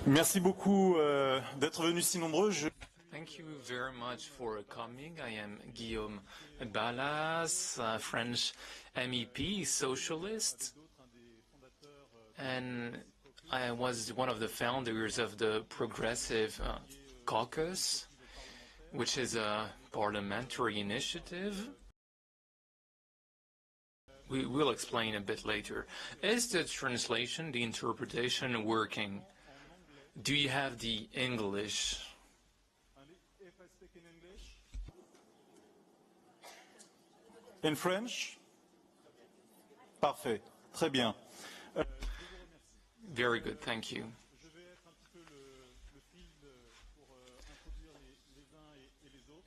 Merci beaucoup d'être venus si nombreux. Thank you very much for coming. I am Guillaume Balas, a French MEP, socialist, and I was one of the founders of the Progressive Caucus, which is a parliamentary initiative. We will explain a bit later. Is the translation, the interpretation working? Do you have the English? If I speak in English? In French? Parfait. Très bien. Very good, thank you.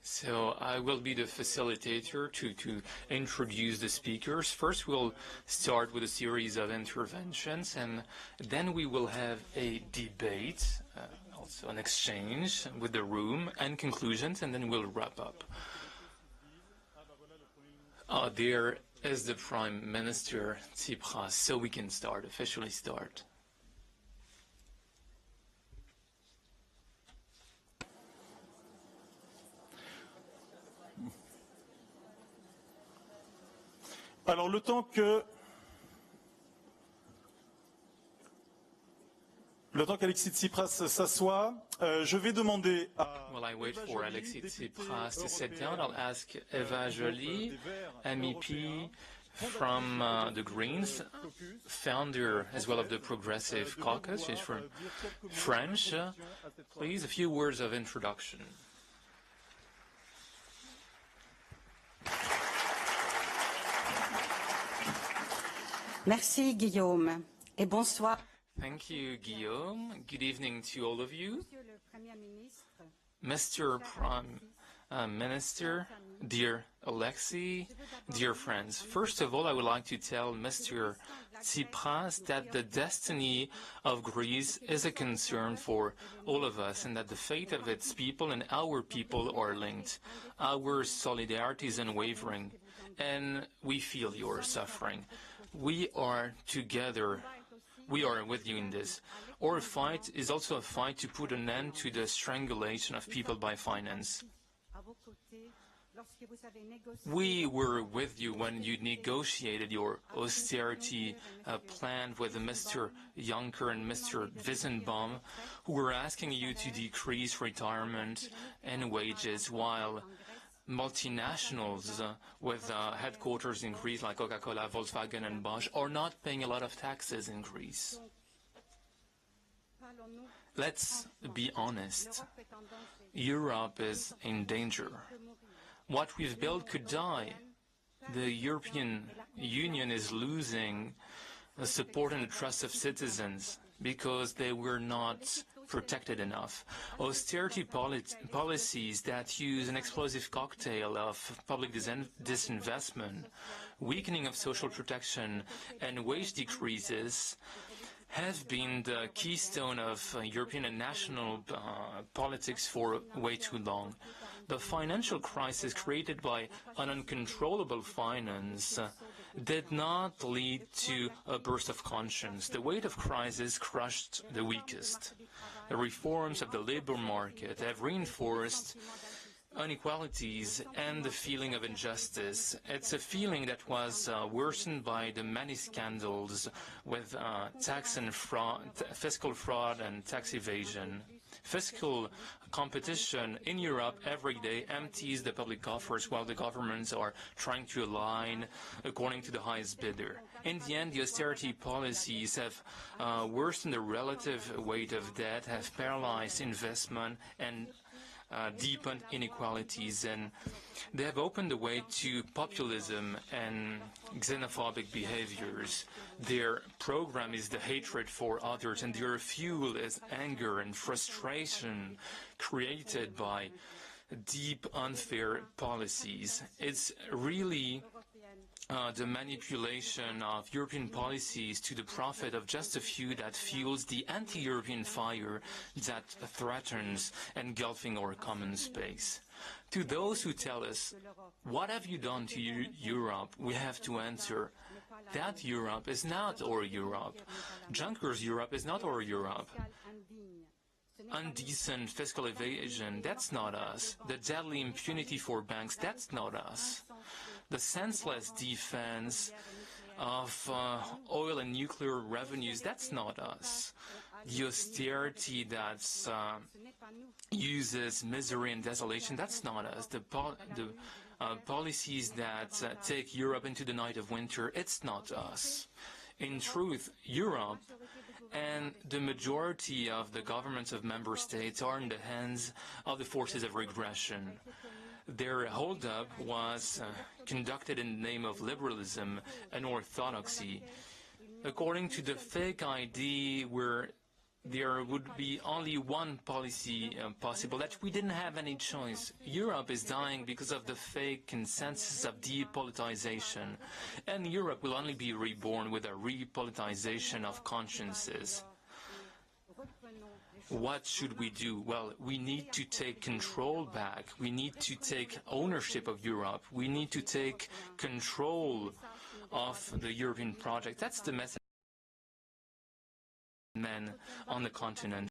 So I will be the facilitator to introduce the speakers. First, we'll start with a series of interventions, and then we will have a debate, also an exchange with the room, and conclusions, and then we'll wrap up. There is the Prime Minister, Tsipras, so we can officially start. Alors, le temps qu'Alexis Tsipras s'assoit, je vais demander à... While I wait for Alexis Tsipras to sit down, I'll ask Eva Joly, MEP from the Greens, founder as well of the Progressive Caucus. She's from French. Please, a few words of introduction. Merci Guillaume et bonsoir. Thank you, Guillaume. Good evening to all of you. Mr. Prime Minister, dear Alexis, dear friends. First of all, I would like to tell Mr. Tsipras that the destiny of Greece is a concern for all of us and that the fate of its people and our people are linked. Our solidarity is unwavering and we feel your suffering. We are together. We are with you in this. Our fight is also a fight to put an end to the strangulation of people by finance. We were with you when you negotiated your austerity plan with Mr. Juncker and Mr. Wijsenbaum, who were asking you to decrease retirement and wages while multinationals with headquarters in Greece like Coca-Cola, Volkswagen and Bosch are not paying a lot of taxes in Greece. Let's be honest. Europe is in danger. What we've built could die. The European Union is losing the support and the trust of citizens because they were not protected enough. Austerity policies that use an explosive cocktail of public disinvestment, weakening of social protection, and wage decreases have been the keystone of European and national politics for way too long. The financial crisis created by an uncontrollable finance did not lead to a burst of conscience. The weight of crisis crushed the weakest. The reforms of the labor market have reinforced inequalities and the feeling of injustice. It's a feeling that was worsened by the many scandals with tax and fraud, fiscal fraud and tax evasion. Fiscal competition in Europe every day empties the public coffers while the governments are trying to align according to the highest bidder. In the end, the austerity policies have worsened the relative weight of debt, have paralyzed investment and deepened inequalities, and they have opened the way to populism and xenophobic behaviors. Their program is the hatred for others, and their fuel is anger and frustration created by deep, unfair policies. It's really the manipulation of European policies to the profit of just a few that fuels the anti-European fire that threatens engulfing our common space. To those who tell us, what have you done to Europe, we have to answer, That Europe is not our Europe. Juncker's Europe is not our Europe. Undecent fiscal evasion, that's not us. The deadly impunity for banks, that's not us. The senseless defense of oil and nuclear revenues, that's not us. The austerity that uses misery and desolation, that's not us. The policies that take Europe into the night of winter, it's not us. In truth, Europe and the majority of the governments of member states are in the hands of the forces of regression. Their hold-up was conducted in the name of liberalism and orthodoxy. According to the fake ID, where there would be only one policy possible, that we didn't have any choice. Europe is dying because of the fake consensus of depoliticization, and Europe will only be reborn with a repoliticization of consciences. What should we do? Well, we need to take control back. We need to take ownership of Europe. We need to take control of the European project. That's the message men on the continent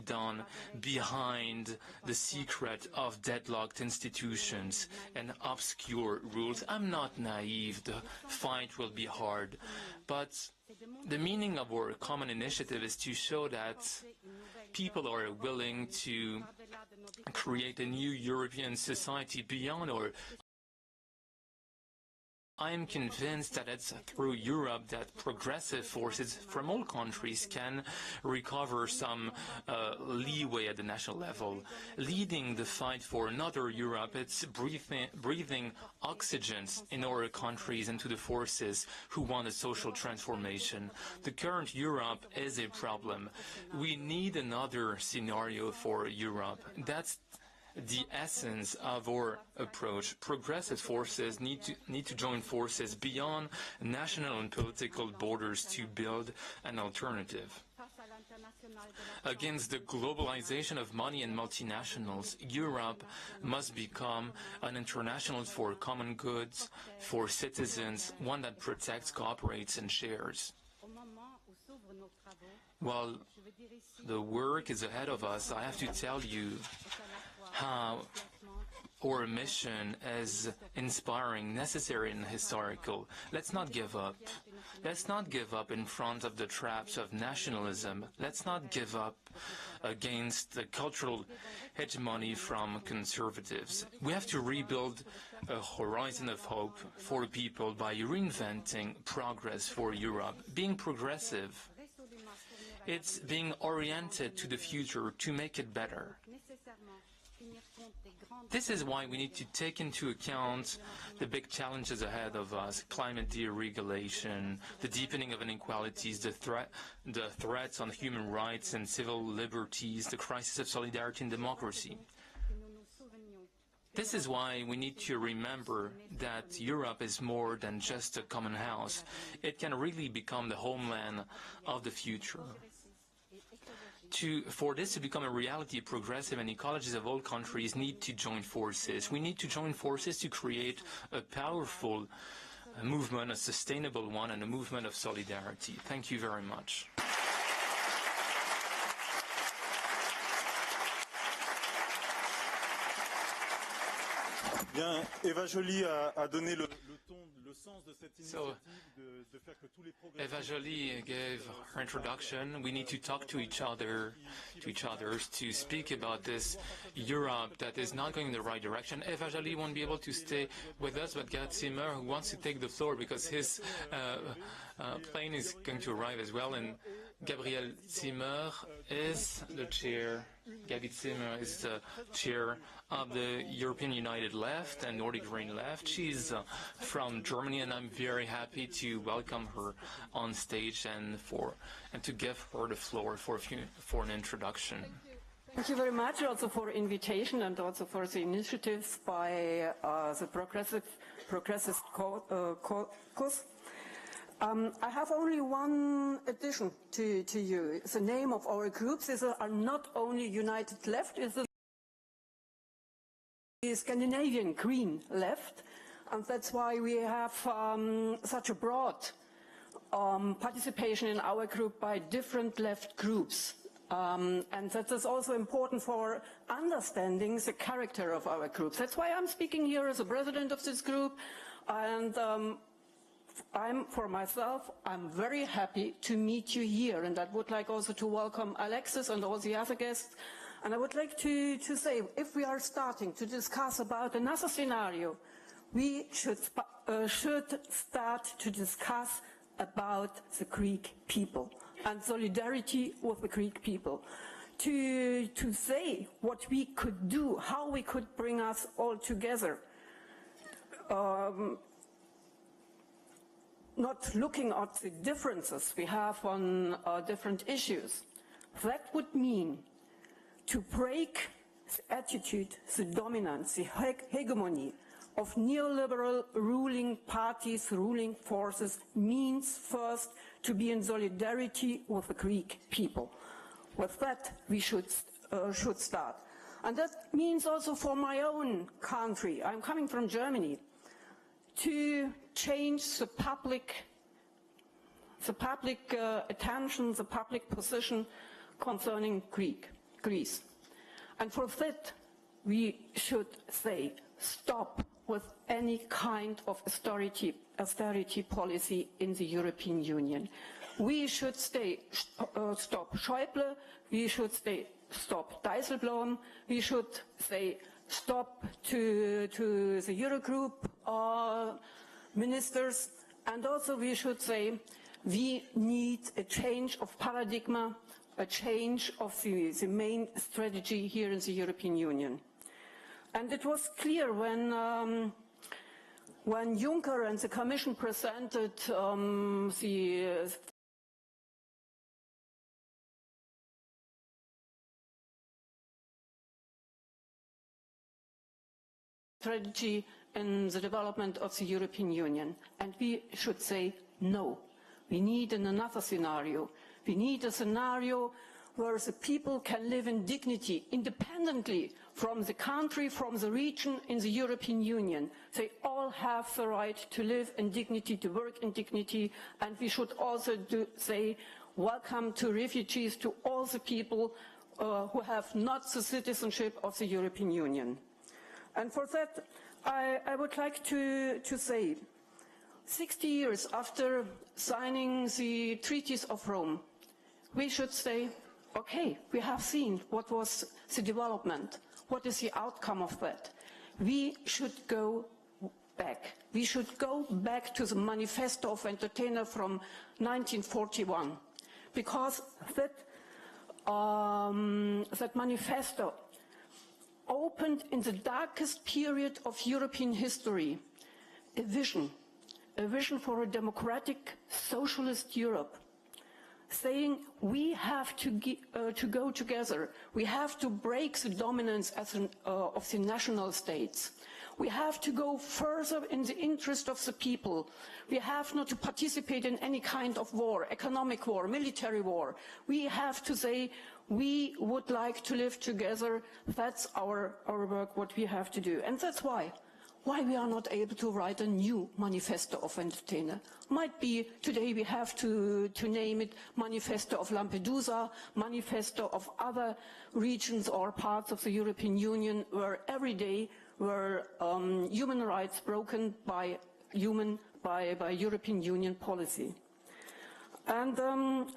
done behind the secret of deadlocked institutions and obscure rules. I'm not naive. The fight will be hard. But the meaning of our common initiative is to show that people are willing to create a new European society beyond our. I am convinced that it's through Europe that progressive forces from all countries can recover some leeway at the national level. Leading the fight for another Europe, it's breathing oxygen in our countries and to the forces who want a social transformation. The current Europe is a problem. We need another scenario for Europe. That's the essence of our approach. Progressive forces need to join forces beyond national and political borders to build an alternative. Against the globalization of money and multinationals, Europe must become an international for common goods, for citizens, one that protects, cooperates, and shares. While the work is ahead of us, I have to tell you how our mission is inspiring, necessary, and historical. Let's not give up. Let's not give up in front of the traps of nationalism. Let's not give up against the cultural hegemony from conservatives. We have to rebuild a horizon of hope for people by reinventing progress for Europe. Being progressive, it's being oriented to the future to make it better. This is why we need to take into account the big challenges ahead of us: climate deregulation, the deepening of inequalities, the threats on human rights and civil liberties, the crisis of solidarity and democracy. This is why we need to remember that Europe is more than just a common house. It can really become the homeland of the future. For this to become a reality, progressive and ecologists of all countries need to join forces. We need to join forces to create a powerful movement, a sustainable one, and a movement of solidarity. Thank you very much. Bien, Eva Joly a donné le ton, le sens de cette initiative de faire que tous les progrès. Eva Joly gave her introduction. We need to talk to each other, to speak about this Europe that is not going in the right direction. Eva Joly won't be able to stay with us, but Zimmer, who wants to take the floor because his plane is going to arrive as well, and Gabriel Zimmer is the chair. Gabi Zimmer is the chair of the European United Left and Nordic Green Left. She's from Germany, and I'm very happy to welcome her on stage and to give her the floor for an introduction. Thank you very much also for invitation and also for the initiatives by the Progressive Caucus. I have only one addition to you. The name of our groups are not only United Left, the Scandinavian green left, and that's why we have such a broad participation in our group by different left groups. And that is also important for understanding the character of our group. That's why I'm speaking here as a president of this group, and for myself, I'm very happy to meet you here, and I would like also to welcome Alexis and all the other guests. And I would like to say, if we are starting to discuss about another scenario, we should start to discuss about the Greek people and solidarity with the Greek people. To say what we could do, how we could bring us all together. Not looking at the differences we have on different issues. That would mean to break the attitude, the dominance, the hegemony of neoliberal ruling parties, ruling forces, means first to be in solidarity with the Greek people. With that, we should start. And that means also for my own country, I'm coming from Germany, to change the public attention, the public position concerning Greece. And for that, we should say, stop with any kind of austerity policy in the European Union. We should stop Schäuble, we should stop Dijsselbloem, we should say stop to the Eurogroup ministers, and also we should say we need a change of paradigm, a change of the main strategy here in the European Union. And it was clear when Juncker and the Commission presented the strategy in the development of the European Union. And we should say no. We need another scenario. We need a scenario where the people can live in dignity, independently from the country, from the region, in the European Union. They all have the right to live in dignity, to work in dignity, and we should also say welcome to refugees, to all the people who have not the citizenship of the European Union. And for that, I would like to say, 60 years after signing the treaties of Rome, we should say, okay, we have seen what was the development, what is the outcome of that. We should go back. We should go back to the manifesto of Entertainer from 1941, because that manifesto opened in the darkest period of European history a vision for a democratic socialist Europe, saying we have to go together. We have to break the dominance of the national states. We have to go further in the interest of the people. We have not to participate in any kind of war, economic war, military war. We have to say we would like to live together. That's our work, what we have to do. And that's why we are not able to write a new manifesto of Entertainer. Might be today we have to name it Manifesto of Lampedusa, Manifesto of other regions or parts of the European Union where every day were human rights broken by European Union policy. And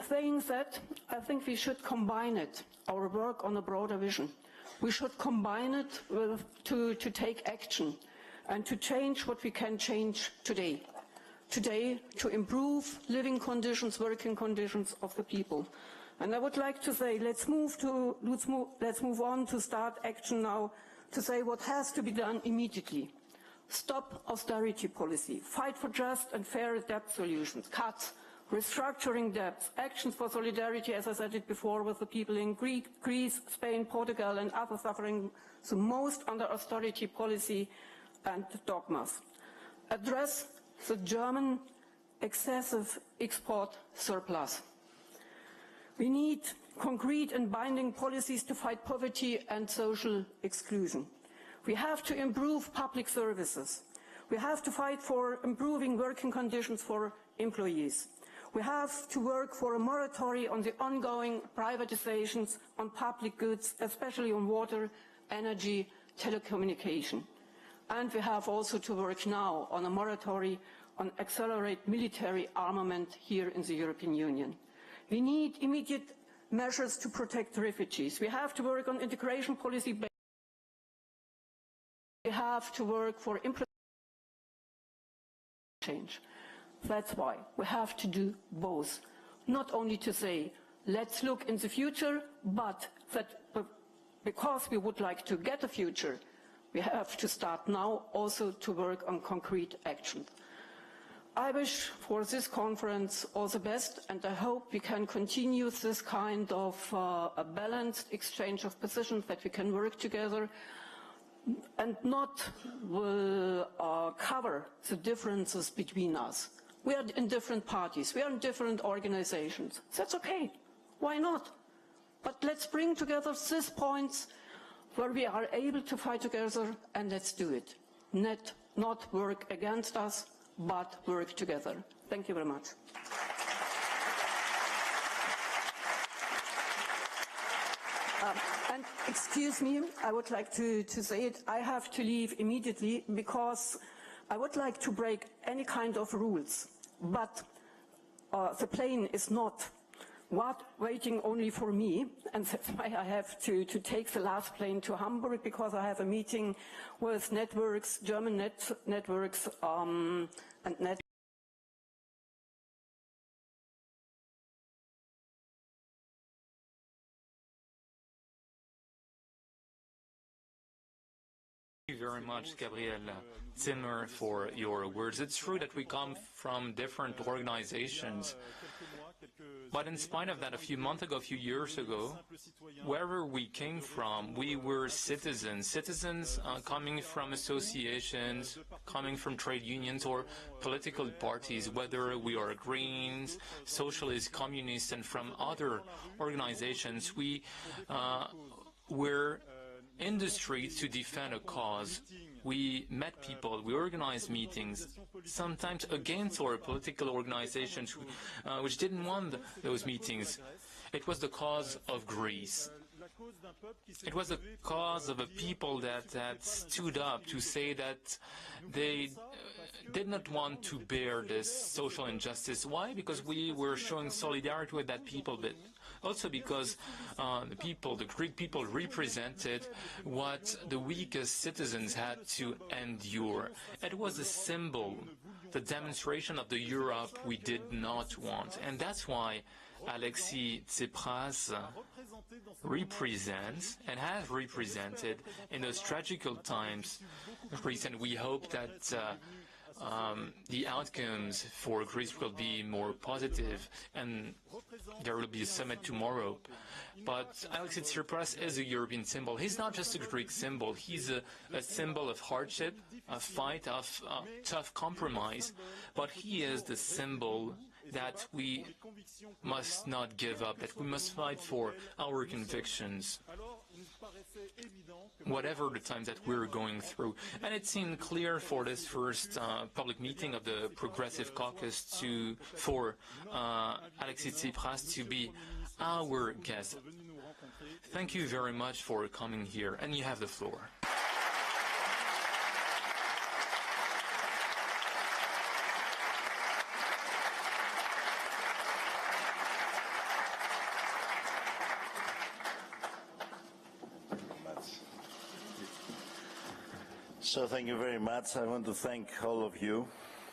saying that, I think we should combine it, our work on a broader vision. We should combine it to take action and to change what we can change today. Today, to improve living conditions, working conditions of the people. And I would like to say, let's move on to start action now, to say what has to be done immediately. Stop austerity policy, fight for just and fair debt solutions, cuts, restructuring debts, actions for solidarity, as I said it before, with the people in Greece, Spain, Portugal, and others suffering the most under austerity policy and dogmas. Address the German excessive export surplus. We need concrete and binding policies to fight poverty and social exclusion. We have to improve public services. We have to fight for improving working conditions for employees. We have to work for a moratorium on the ongoing privatizations on public goods, especially on water, energy, telecommunication. And we have also to work now on a moratorium on accelerate military armament here in the European Union. We need immediate measures to protect refugees. We have to work on integration policy. We have to work for change. That's why we have to do both. Not only to say, let's look in the future, but that because we would like to get a future, we have to start now also to work on concrete action. I wish for this conference all the best, and I hope we can continue this kind of a balanced exchange of positions, that we can work together and not cover the differences between us. We are in different parties, we are in different organizations. That's okay, why not? But let's bring together these points where we are able to fight together, and let's do it. Not work against us, but work together. Thank you very much. And excuse me, I would like to say it. I have to leave immediately because I would like to break any kind of rules. But the plane is not waiting only for me, and that's why I have to take the last plane to Hamburg, because I have a meeting with networks, German networks, and net. Thank you very much, Gabriel Zimmer, for your words. It's true that we come from different organizations, but in spite of that, a few months ago, a few years ago, wherever we came from, we were citizens coming from associations, coming from trade unions or political parties, whether we are Greens, Socialists, Communists, and from other organizations. We were industry to defend a cause. We met people, we organized meetings, sometimes against our political organizations which didn't want those meetings. It was the cause of Greece. It was the cause of a people that stood up to say that they did not want to bear this social injustice. Why? Because we were showing solidarity with that people, but also because the Greek people represented what the weakest citizens had to endure. It was a symbol, the demonstration of the Europe we did not want. And that's why Alexis Tsipras represents and has represented in those tragical times Greece, and we hope that the outcomes for Greece will be more positive, and there will be a summit tomorrow. But Alexis Tsipras is a European symbol. He's not just a Greek symbol. He's a symbol of hardship, a fight, of tough compromise. But he is the symbol that we must not give up, that we must fight for our convictions, whatever the times that we're going through. And it seemed clear for this first public meeting of the Progressive Caucus for Alexis Tsipras to be our guest. Thank you very much for coming here, and you have the floor. So thank you very much. I want to thank all of you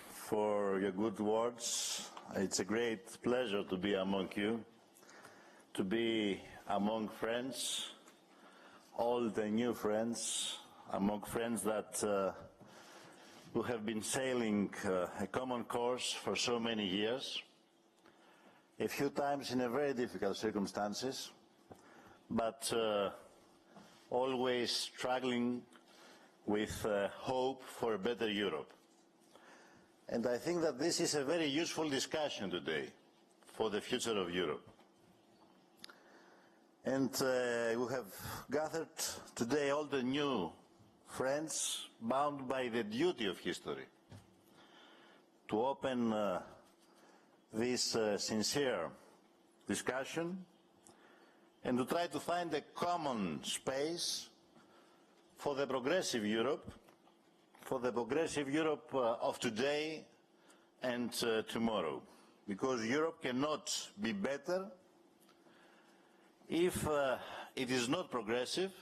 for your good words. It's a great pleasure to be among you, to be among friends, old and new friends, among friends that who have been sailing a common course for so many years, a few times in a very difficult circumstances, but always struggling with hope for a better Europe. And I think that this is a very useful discussion today for the future of Europe. And we have gathered today all the new friends bound by the duty of history to open this sincere discussion and to try to find a common space for the progressive Europe, of today and tomorrow. Because Europe cannot be better if it is not progressive,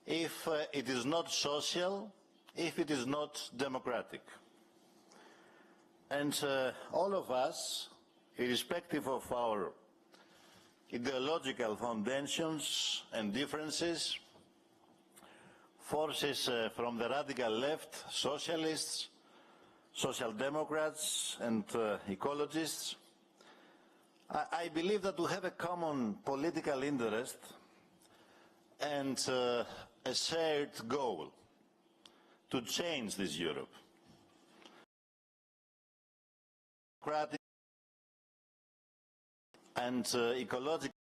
if it is not social, if it is not democratic. And all of us, irrespective of our ideological foundations and differences, forces from the radical left, socialists, social democrats and ecologists, I believe that we have a common political interest and a shared goal to change this Europe. Democratic and ecological,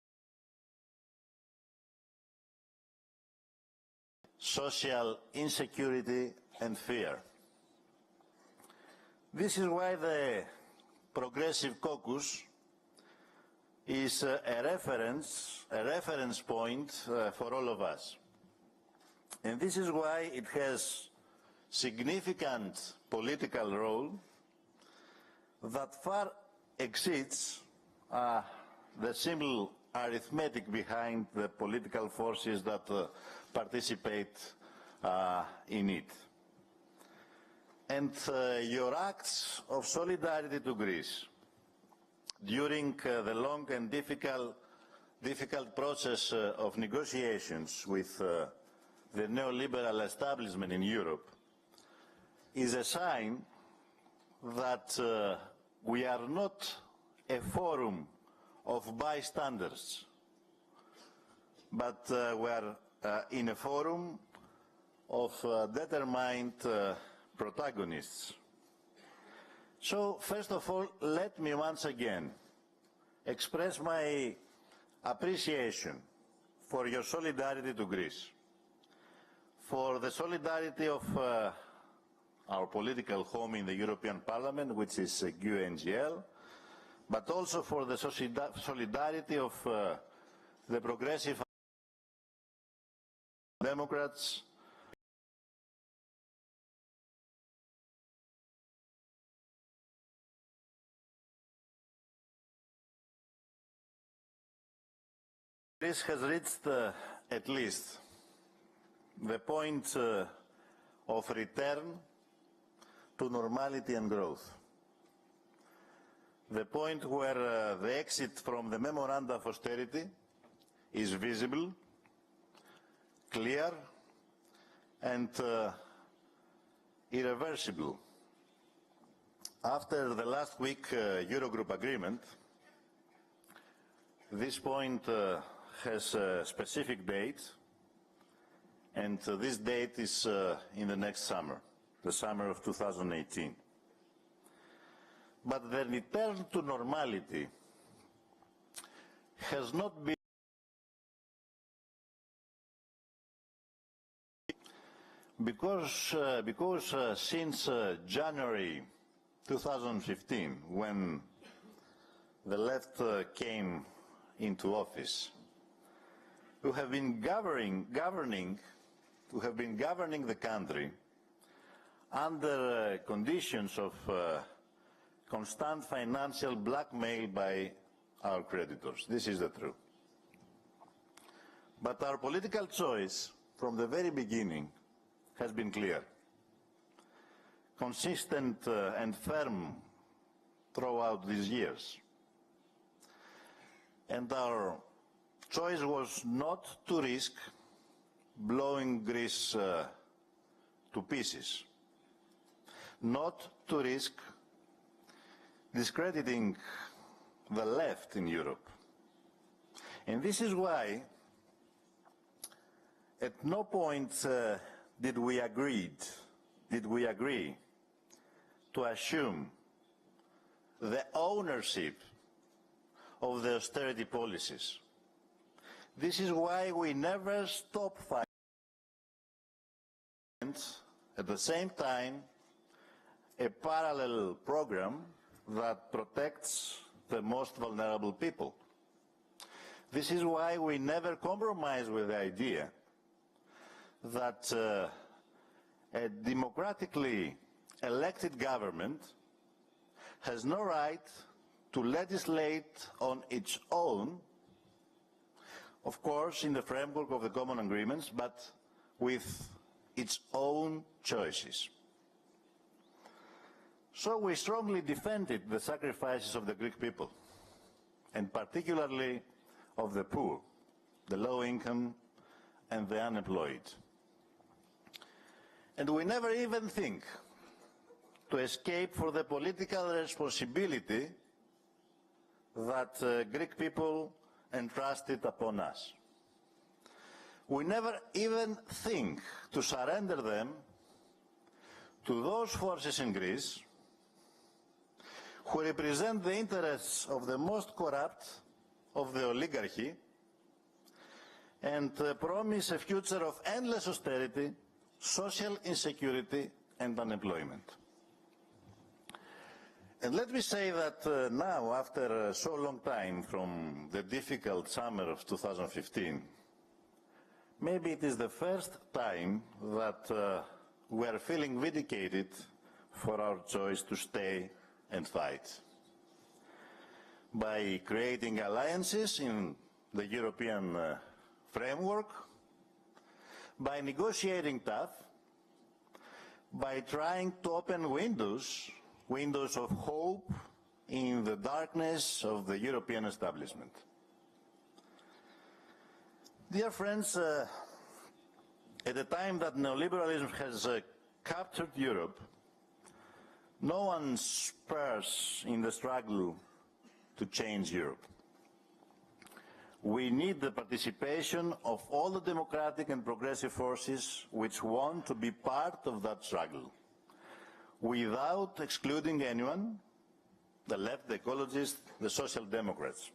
social insecurity and fear. This is why the Progressive Caucus is a reference point for all of us. And this is why it has significant political role that far exceeds the simple arithmetic behind the political forces that participate in it. And your acts of solidarity to Greece during the long and difficult process of negotiations with the neoliberal establishment in Europe is a sign that we are not a forum of bystanders, but we are in a forum of determined protagonists. So, first of all, let me once again express my appreciation for your solidarity to Greece, for the solidarity of our political home in the European Parliament, which is GUE-NGL, but also for the solidarity of the progressive Democrats, Greece has reached at least the point of return to normality and growth. The point where the exit from the memoranda of austerity is visible, clear, and irreversible. After the last week Eurogroup agreement, this point has a specific date, and this date is in the next summer, the summer of 2018. But the return to normality has not been because since January 2015, when the left came into office, we have been governing the country under conditions of constant financial blackmail by our creditors. This is the truth. But our political choice from the very beginning has been clear, consistent and firm throughout these years. And our choice was not to risk blowing Greece to pieces, not to risk discrediting the left in Europe. And this is why at no point did we agree to assume the ownership of the austerity policies. This is why we never stopped fighting implement at the same time a parallel program that protects the most vulnerable people. This is why we never compromise with the idea that a democratically elected government has no right to legislate on its own, of course in the framework of the common agreements, but with its own choices. So we strongly defended the sacrifices of the Greek people, and particularly of the poor, the low income and the unemployed. And we never even think to escape for the political responsibility that Greek people entrusted upon us. We never even think to surrender them to those forces in Greece who represent the interests of the most corrupt of the oligarchy and promise a future of endless austerity, social insecurity and unemployment. And let me say that now, after so long time from the difficult summer of 2015, maybe it is the first time that we are feeling vindicated for our choice to stay and fight. By creating alliances in the European framework, by negotiating tough, by trying to open windows of hope in the darkness of the European establishment. Dear friends, at the time that neoliberalism has captured Europe, no one spares in the struggle to change Europe. We need the participation of all the democratic and progressive forces which want to be part of that struggle, without excluding anyone, the left, the ecologists, the social democrats.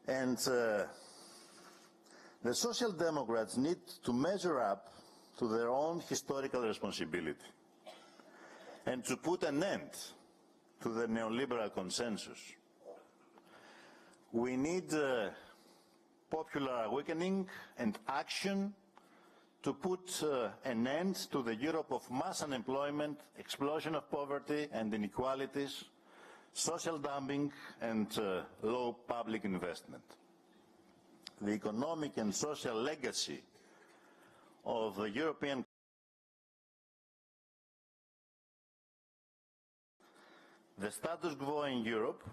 And the social democrats need to measure up to their own historical responsibility and to put an end to the neoliberal consensus. We need popular awakening and action to put an end to the Europe of mass unemployment, explosion of poverty and inequalities, social dumping and low public investment. The economic and social legacy of the European the status quo in Europe,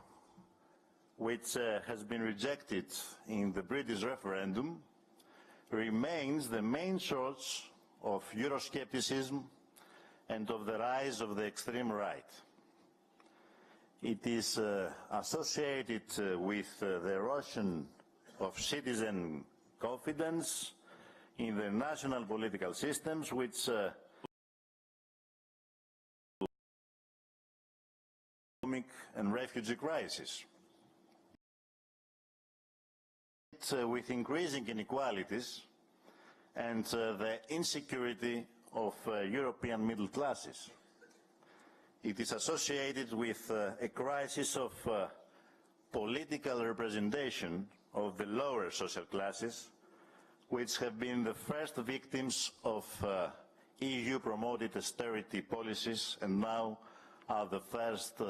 which has been rejected in the British referendum, remains the main source of Euroscepticism and of the rise of the extreme right. It is associated with the erosion of citizen confidence in the national political systems, which and refugee crisis. With increasing inequalities and the insecurity of European middle classes. It is associated with a crisis of political representation of the lower social classes, which have been the first victims of EU-promoted austerity policies and now are the first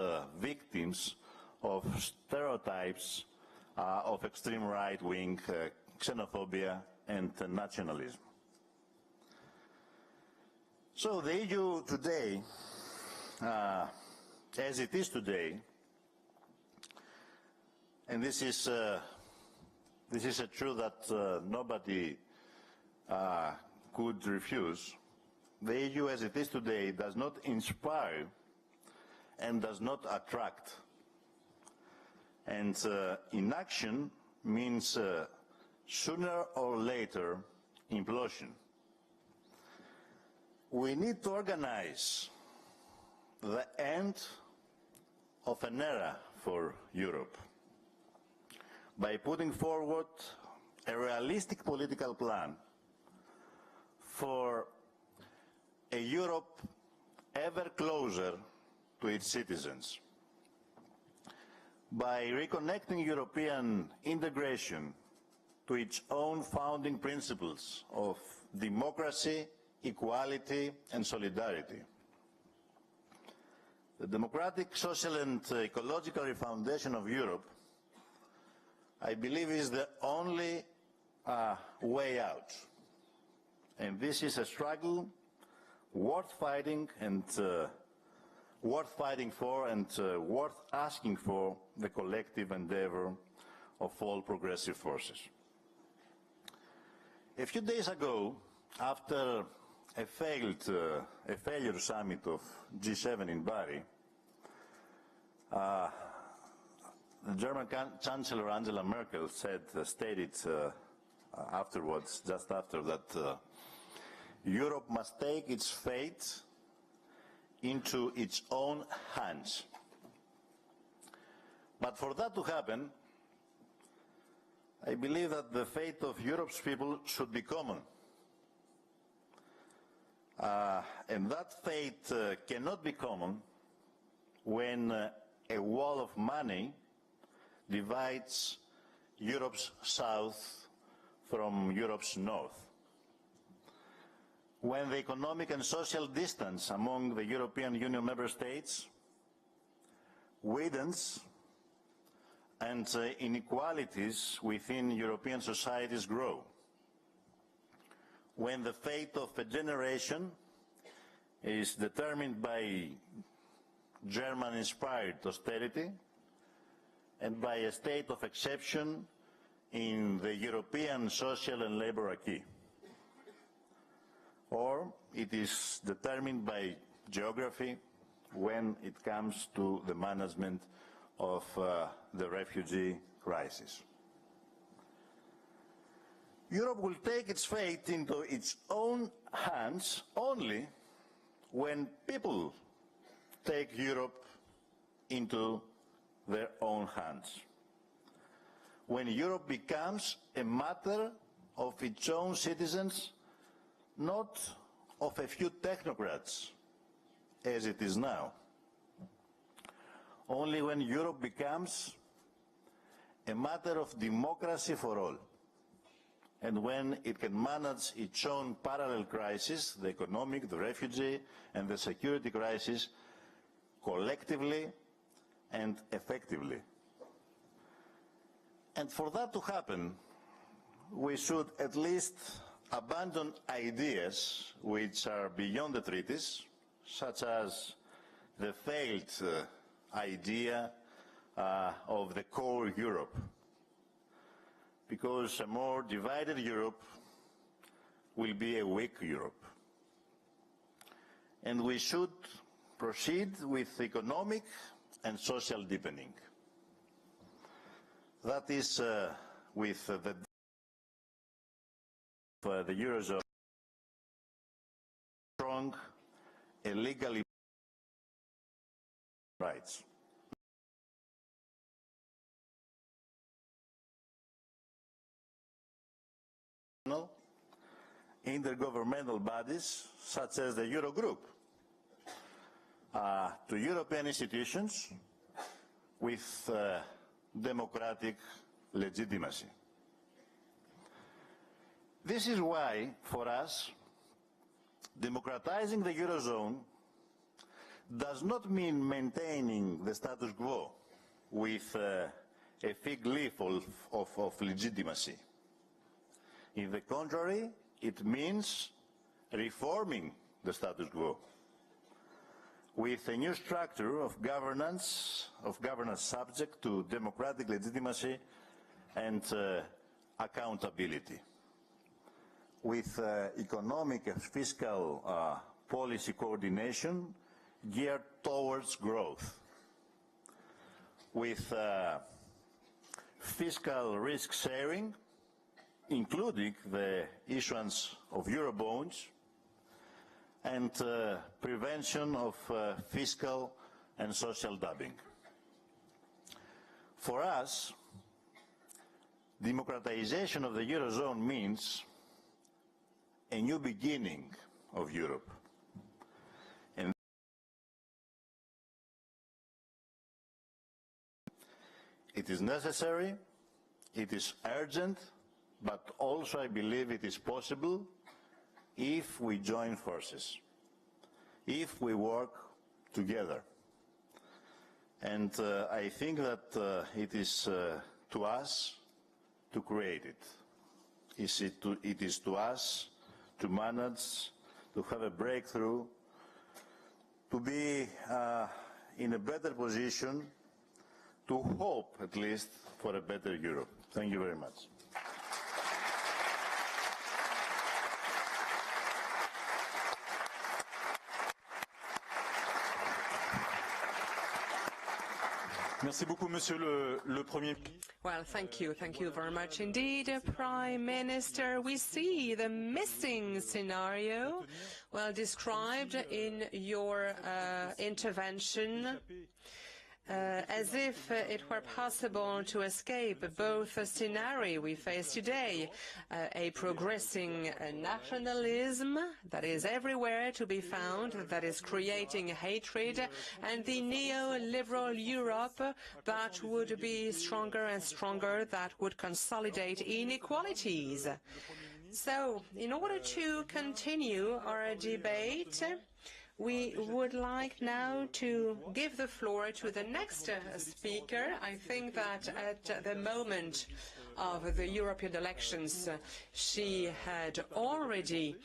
victims of stereotypes of extreme right-wing xenophobia and nationalism. So the EU today, as it is today, and this is a truth that nobody could refuse, the EU as it is today does not inspire and does not attract. And inaction means sooner or later implosion. We need to organize the end of an era for Europe by putting forward a realistic political plan for a Europe ever closer to its citizens. By reconnecting European integration to its own founding principles of democracy, equality, and solidarity. The democratic, social, and ecological foundation of Europe, I believe, is the only way out. And this is a struggle worth fighting for and worth asking for the collective endeavor of all progressive forces. A few days ago, after a failure summit of G7 in Bari, the German Chancellor Angela Merkel stated afterwards, just after that, Europe must take its fate into its own hands. But for that to happen, I believe that the fate of Europe's people should be common. And that fate cannot be common when a wall of money divides Europe's south from Europe's north. When the economic and social distance among the European Union member states widens and inequalities within European societies grow. When the fate of a generation is determined by German-inspired austerity and by a state of exception in the European social and labor acquis. Or it is determined by geography when it comes to the management of the refugee crisis. Europe will take its fate into its own hands only when people take Europe into their own hands. When Europe becomes a matter of its own citizens, not of a few technocrats, as it is now. Only when Europe becomes a matter of democracy for all, and when it can manage its own parallel crisis, the economic, the refugee, and the security crisis, collectively and effectively. And for that to happen, we should at least abandon ideas which are beyond the treaties, such as the failed idea of the core Europe, because a more divided Europe will be a weak Europe. And we should proceed with economic and social deepening. That is with the Eurozone strong and legally rights. Intergovernmental bodies such as the Eurogroup, to European institutions with democratic legitimacy. This is why, for us, democratizing the Eurozone does not mean maintaining the status quo with a fig leaf of legitimacy. On the contrary, it means reforming the status quo with a new structure of governance subject to democratic legitimacy and accountability, with economic and fiscal policy coordination geared towards growth, with fiscal risk sharing, including the issuance of Eurobonds, and prevention of fiscal and social dumping. For us, democratization of the Eurozone means a new beginning of Europe. And it is necessary, it is urgent, but also I believe it is possible if we join forces, if we work together. And I think that it is to us to create it. It is to us to manage, to have a breakthrough, to be in a better position, to hope at least for a better Europe. Thank you very much. Merci beaucoup, Monsieur le Premier ministre. Well, thank you very much indeed, Prime Minister. We see the missing scenario, well described in your intervention. As if it were possible to escape both scenarios we face today, a progressing nationalism that is everywhere to be found, that is creating hatred, and the neoliberal Europe that would be stronger and stronger, that would consolidate inequalities. So, in order to continue our debate, we would like now to give the floor to the next speaker. I think that at the moment of the European elections, she had already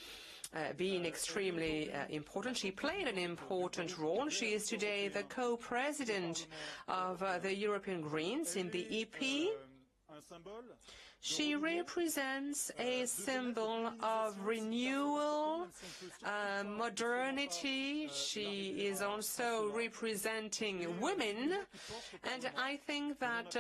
been extremely important. She played an important role. She is today the co-president of the European Greens in the EP. She represents a symbol of renewal, modernity. She is also representing women, and I think that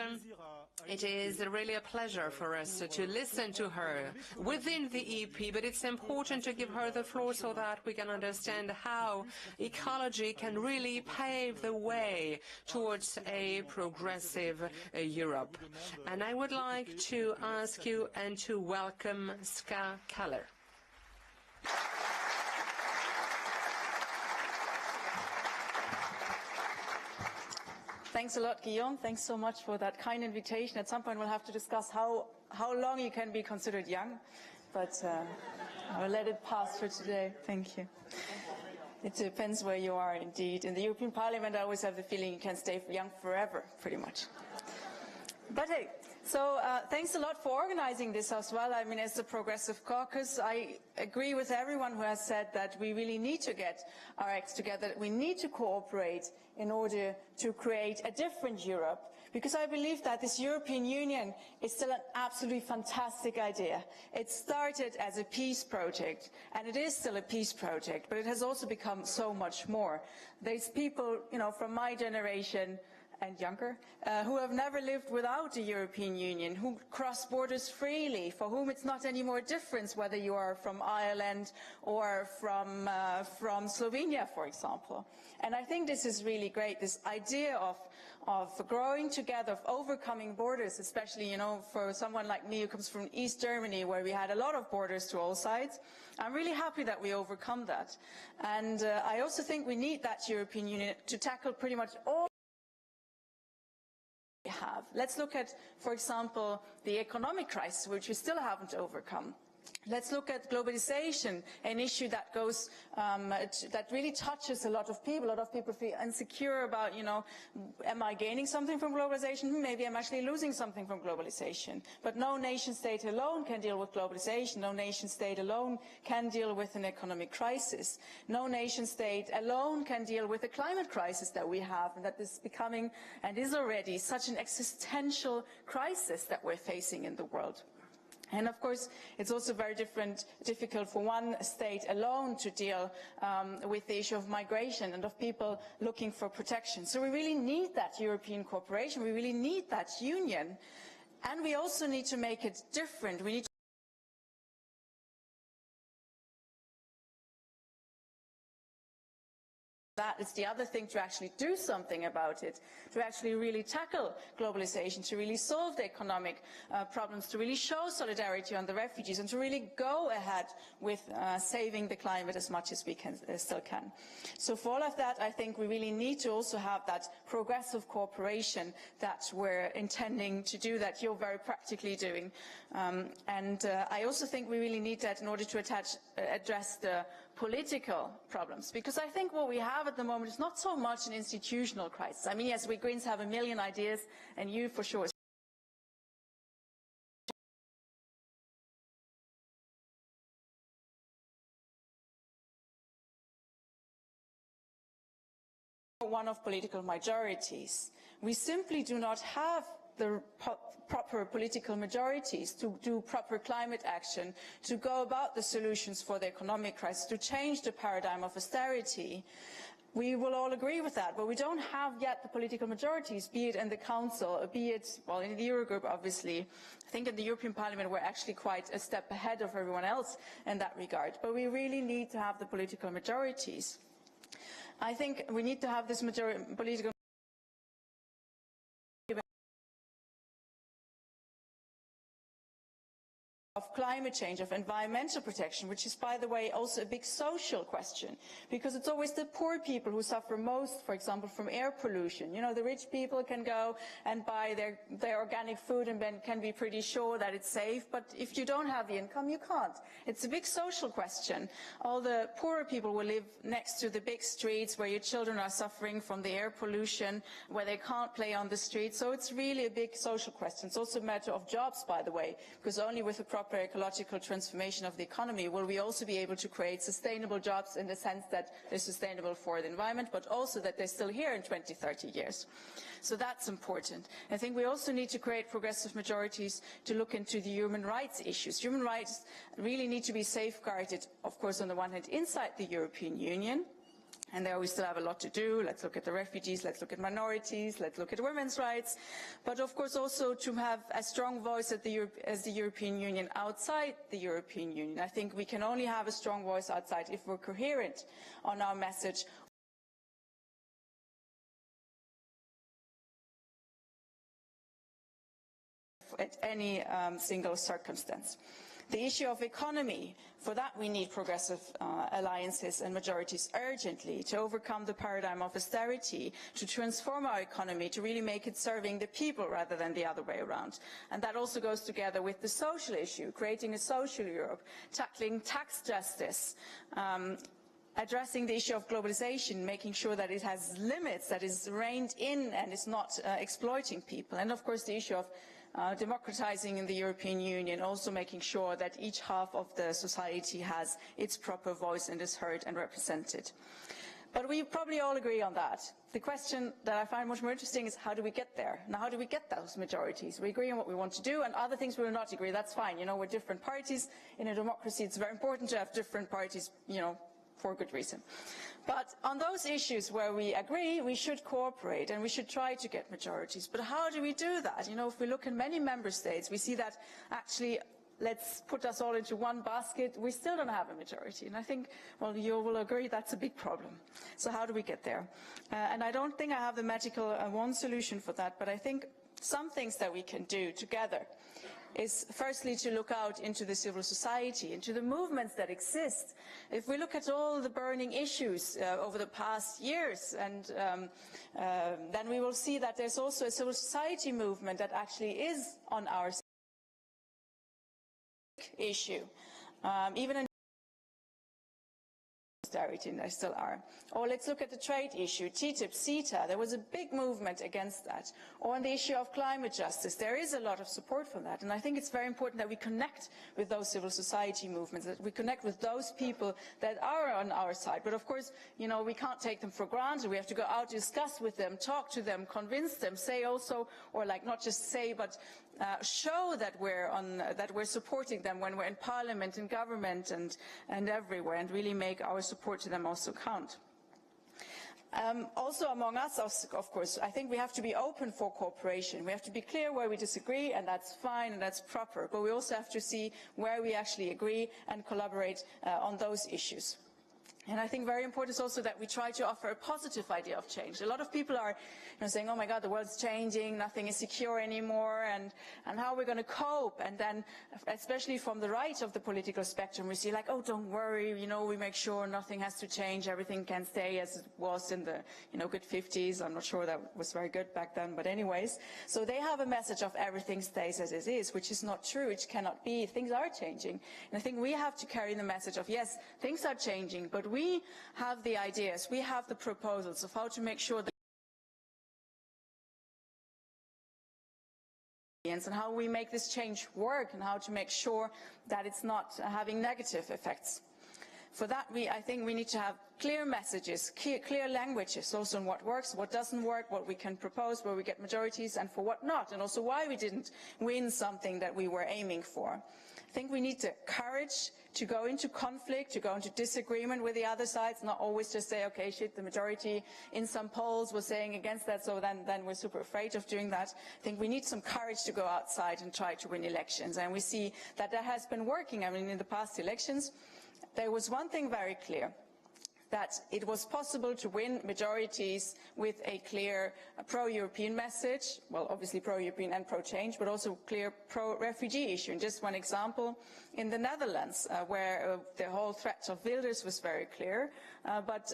it is really a pleasure for us to listen to her within the EP, but it's important to give her the floor so that we can understand how ecology can really pave the way towards a progressive Europe. And I would like to ask you and to welcome Ska Keller. Thanks a lot, Guillaume. Thanks so much for that kind invitation. At some point we'll have to discuss how long you can be considered young, but I'll let it pass for today. Thank you. It depends where you are, indeed. In the European Parliament, I always have the feeling you can stay young forever, pretty much. But hey, so thanks a lot for organizing this as well. I mean, as the Progressive Caucus, I agree with everyone who has said that we really need to get our acts together. We need to cooperate in order to create a different Europe. Because I believe that this European Union is still an absolutely fantastic idea. It started as a peace project, and it is still a peace project, but it has also become so much more. There's people, you know, from my generation and younger, who have never lived without the European Union, who cross borders freely, for whom it's not any more difference whether you are from Ireland or from Slovenia, for example. And I think this is really great, this idea of growing together, of overcoming borders, especially, you know, for someone like me who comes from East Germany, where we had a lot of borders to all sides. I'm really happy that we overcome that. And I also think we need that European Union to tackle pretty much all we have. Let's look at, for example, the economic crisis, which we still haven't overcome. Let's look at globalization, an issue that goes, that really touches a lot of people. A lot of people feel insecure about, you know, am I gaining something from globalization? Maybe I'm actually losing something from globalization. But no nation state alone can deal with globalization. No nation state alone can deal with an economic crisis. No nation state alone can deal with the climate crisis that we have, and that is becoming, and is already, such an existential crisis that we're facing in the world. And of course, it's also very difficult for one state alone to deal with the issue of migration and of people looking for protection. So we really need that European cooperation. We really need that union. And we also need to make it different. We need that It's the other thing to actually do something about it, to actually really tackle globalization, to really solve the economic problems, to really show solidarity on the refugees, and to really go ahead with saving the climate as much as we still can. So for all of that, I think we really need to also have that progressive cooperation that we're intending to do, that you're very practically doing. I also think we really need that in order to address the political problems, because I think what we have at the moment is not so much an institutional crisis. I mean, yes, we Greens have a million ideas, and you for sure one of political majorities. We simply do not have the proper political majorities to do proper climate action, to go about the solutions for the economic crisis, to change the paradigm of austerity. We will all agree with that, but we don't have yet the political majorities, be it in the Council, be it, well, in the Eurogroup, obviously. I think in the European Parliament we're actually quite a step ahead of everyone else in that regard, but we really need to have the political majorities. I think we need to have this political of climate change, of environmental protection, which is, by the way, also a big social question, because it's always the poor people who suffer most, for example, from air pollution. You know, the rich people can go and buy their organic food and then can be pretty sure that it's safe, but if you don't have the income, you can't. It's a big social question. All the poorer people will live next to the big streets where your children are suffering from the air pollution, where they can't play on the streets, so it's really a big social question. It's also a matter of jobs, by the way, because only with a proper ecological transformation of the economy will we also be able to create sustainable jobs, in the sense that they're sustainable for the environment, but also that they're still here in 20, 30 years. So that's important. I think we also need to create progressive majorities to look into the human rights issues. Human rights really need to be safeguarded, of course, on the one hand, inside the European Union. And there we still have a lot to do. Let's look at the refugees, let's look at minorities, let's look at women's rights. But of course also to have a strong voice as the European Union outside the European Union. I think we can only have a strong voice outside if we're coherent on our message at any single circumstance. The issue of economy, for that we need progressive alliances and majorities urgently to overcome the paradigm of austerity, to transform our economy, to really make it serving the people rather than the other way around. And that also goes together with the social issue, creating a social Europe, tackling tax justice, addressing the issue of globalization, making sure that it has limits, that is reined in and is not exploiting people. And of course the issue of democratizing in the European Union, also making sure that each half of the society has its proper voice and is heard and represented. But we probably all agree on that. The question that I find much more interesting is, how do we get there? Now, how do we get those majorities? We agree on what we want to do, and other things we will not agree. That's fine. You know, we're different parties. In a democracy, it's very important to have different parties, you know, for good reason. But on those issues where we agree, we should cooperate and we should try to get majorities. But how do we do that? You know, if we look in many member states, we see that actually, let's put us all into one basket, we still don't have a majority. And I think, well, you will agree that's a big problem. So how do we get there? And I don't think I have the magical one solution for that, but I think some things that we can do together is firstly to look out into the civil society, into the movements that exist. If we look at all the burning issues over the past years, and then we will see that there's also a civil society movement that actually is on our issue, even in austerity, and there still are. Or let's look at the trade issue, TTIP, CETA, there was a big movement against that. Or on the issue of climate justice, there is a lot of support for that, and I think it's very important that we connect with those civil society movements, that we connect with those people that are on our side. But of course, you know, we can't take them for granted. We have to go out, discuss with them, talk to them, convince them, say also, or like not just say, but show that we're supporting them when we're in parliament, in government, and everywhere, and really make our support to them also count. Also among us, of course, I think we have to be open for cooperation. We have to be clear where we disagree, and that's fine and that's proper. But we also have to see where we actually agree and collaborate on those issues. And I think very important is also that we try to offer a positive idea of change. A lot of people are saying, oh my God, the world's changing, nothing is secure anymore, and how are we going to cope? And then, especially from the right of the political spectrum, we see like, oh, don't worry, we make sure nothing has to change, everything can stay as it was in the, good 50s. I'm not sure that was very good back then, but anyways. So they have a message of everything stays as it is, which is not true, which cannot be. Things are changing. And I think we have to carry the message of, yes, things are changing, but we have the ideas, we have the proposals of how to make sure that and how we make this change work and how to make sure that it's not having negative effects. For that, I think we need to have clear messages, clear languages also on what works, what doesn't work, what we can propose, where we get majorities, and for what not, and also why we didn't win something that we were aiming for. I think we need the courage to go into conflict, to go into disagreement with the other sides, not always just say, okay, shit, the majority in some polls was saying against that, so then we're super afraid of doing that. I think we need some courage to go outside and try to win elections, and we see that has been working. I mean, in the past elections, there was one thing very clear, that it was possible to win majorities with a clear pro-European message, well, obviously pro-European and pro-change, but also clear pro-refugee issue. And just one example, in the Netherlands, where the whole threat of Wilders was very clear, but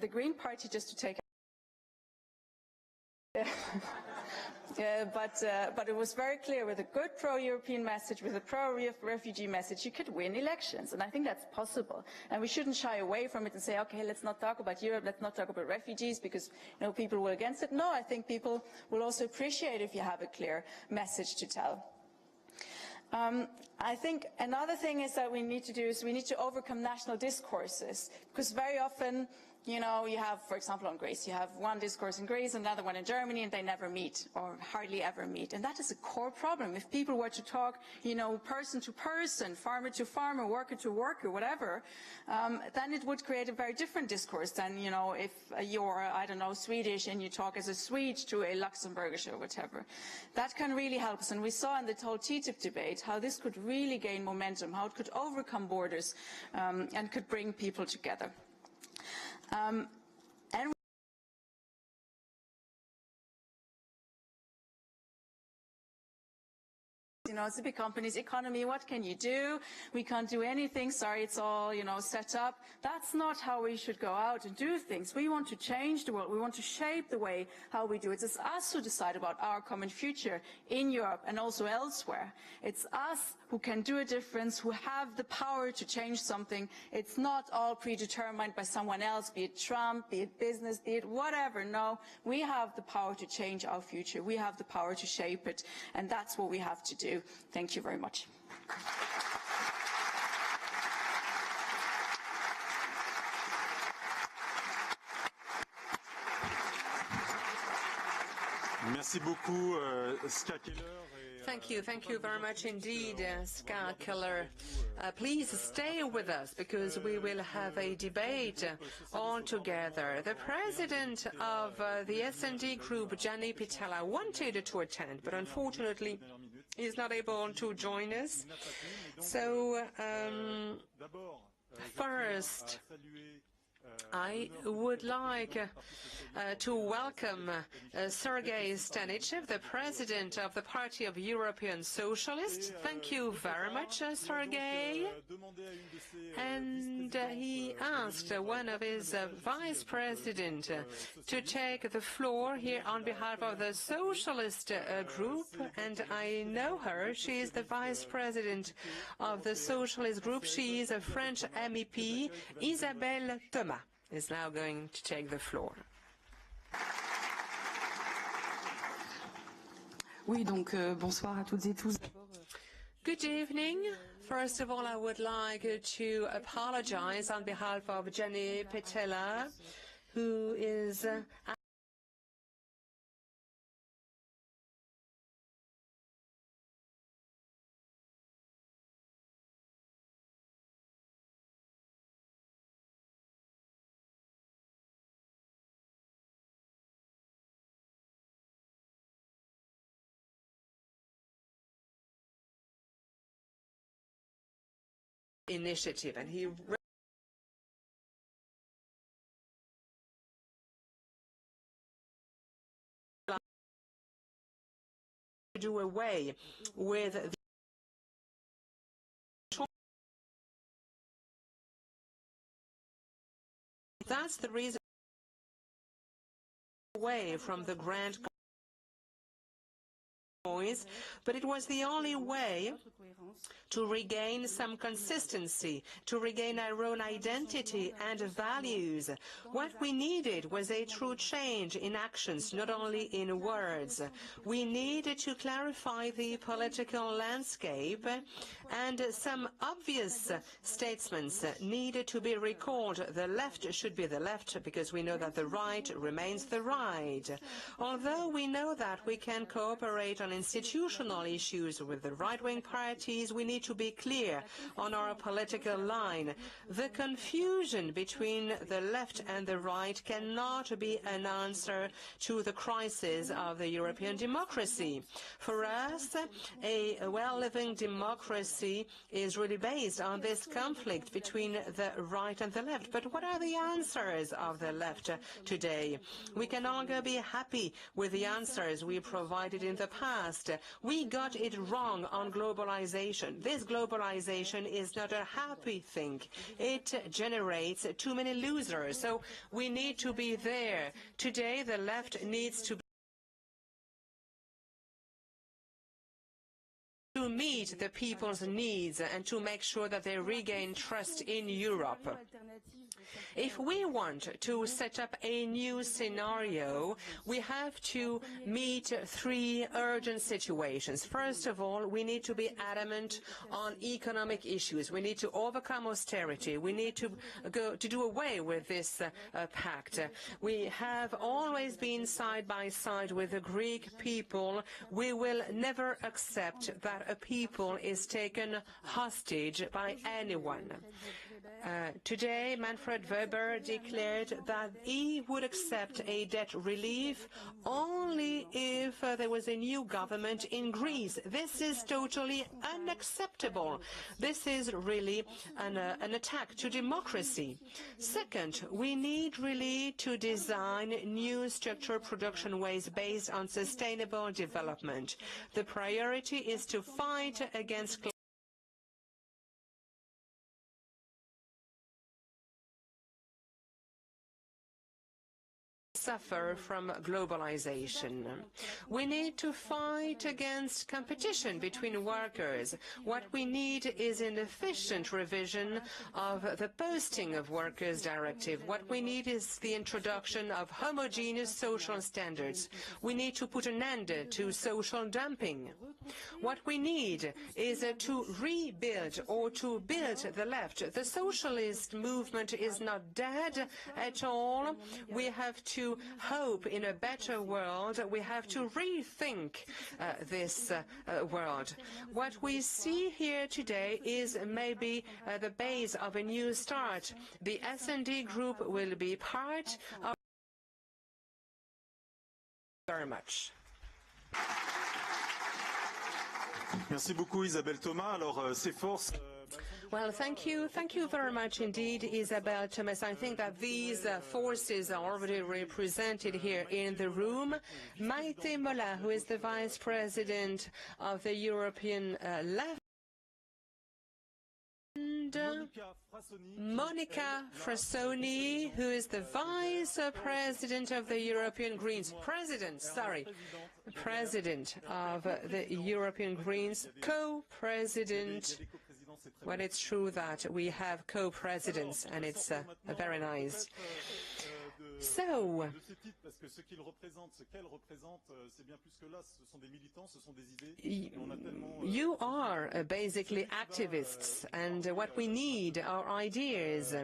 the Green Party, just to take but it was very clear, with a good pro-European message, with a pro-refugee message, you could win elections. And I think that's possible. And we shouldn't shy away from it and say, okay, let's not talk about Europe, let's not talk about refugees, because people were against it. No, I think people will also appreciate if you have a clear message to tell. I think another thing is that we need to do is we need to overcome national discourses, because very often, you have, for example, on Greece, you have one discourse in Greece, another one in Germany, and they never meet, or hardly ever meet. And that is a core problem. If people were to talk, person to person, farmer to farmer, worker to worker, whatever, then it would create a very different discourse than, if you're, I don't know, Swedish and you talk as a Swede to a Luxembourgish or whatever. That can really help us. And we saw in the whole TTIP debate how this could really gain momentum, how it could overcome borders and could bring people together. And it's a big company's economy. What can you do? We can't do anything. Sorry, it's all, set up. That's not how we should go out and do things. We want to change the world. We want to shape the way how we do it. It's us who decide about our common future in Europe and also elsewhere. It's us who can do a difference, who have the power to change something. It's not all predetermined by someone else, be it Trump, be it business, be it whatever. No, we have the power to change our future. We have the power to shape it, and that's what we have to do. Thank you very much. Merci beaucoup, Sp.a. Keller. Thank you very much indeed, Sp.a. Keller. Please stay with us, because we will have a debate all together. The president of the S&D group, Gianni Pittella, wanted to attend, but unfortunately is not able to join us. So, first, I would like to welcome Sergei Stanichev, the president of the Party of European Socialists. Thank you very much, Sergei. And he asked one of his vice president to take the floor here on behalf of the Socialist group, and I know her. She is the vice president of the Socialist group. She is a French MEP. Isabelle is now going to take the floor. Oui, donc bonsoir à toutes et tous. Good evening. First of all, I would like to apologize on behalf of Gianni Pittella, who is initiative, and he do away with the That's the reason away from the grand noise, but it was the only way to regain some consistency, to regain our own identity and values. What we needed was a true change in actions, not only in words. We needed to clarify the political landscape, and some obvious statements needed to be recalled. The left should be the left, because we know that the right remains the right. Although we know that we can cooperate on institutional issues with the right-wing parties, we need to be clear on our political line. The confusion between the left and the right cannot be an answer to the crisis of the European democracy. For us, a well-living democracy is really based on this conflict between the right and the left. But what are the answers of the left today? We can no longer be happy with the answers we provided in the past. We got it wrong on globalization. This globalization is not a happy thing. It generates too many losers. So we need to be there. Today, the left needs to meet the people's needs and to make sure that they regain trust in Europe. If we want to set up a new scenario, we have to meet three urgent situations. First of all, we need to be adamant on economic issues. We need to overcome austerity. We need to do away with this pact. We have always been side by side with the Greek people. We will never accept that a people is taken hostage by anyone. Today, Manfred Weber declared that he would accept a debt relief only if there was a new government in Greece. This is totally unacceptable. This is really an attack to democracy. Second, we need really to design new structural production ways based on sustainable development. The priority is to fight against suffer from globalization. We need to fight against competition between workers. What we need is an efficient revision of the Posting of Workers Directive. What we need is the introduction of homogeneous social standards. We need to put an end to social dumping. What we need is to rebuild or to build the left. The socialist movement is not dead at all. We have to hope in a better world. We have to rethink this world. What we see here today is maybe the base of a new start. The S&D group will be part of. Very much. Merci beaucoup Isabelle Thomas. Alors ces forces Well, thank you very much indeed, Isabelle Thomas. I think that these forces are already represented here in the room. Maite Mola, who is the Vice President of the European Left, and Monica Frassoni, who is the Vice President of the European Greens. President of the European Greens, co-president. Well, it's true that we have co-presidents, and it's very nice. So, you are basically activists, and what we need are ideas.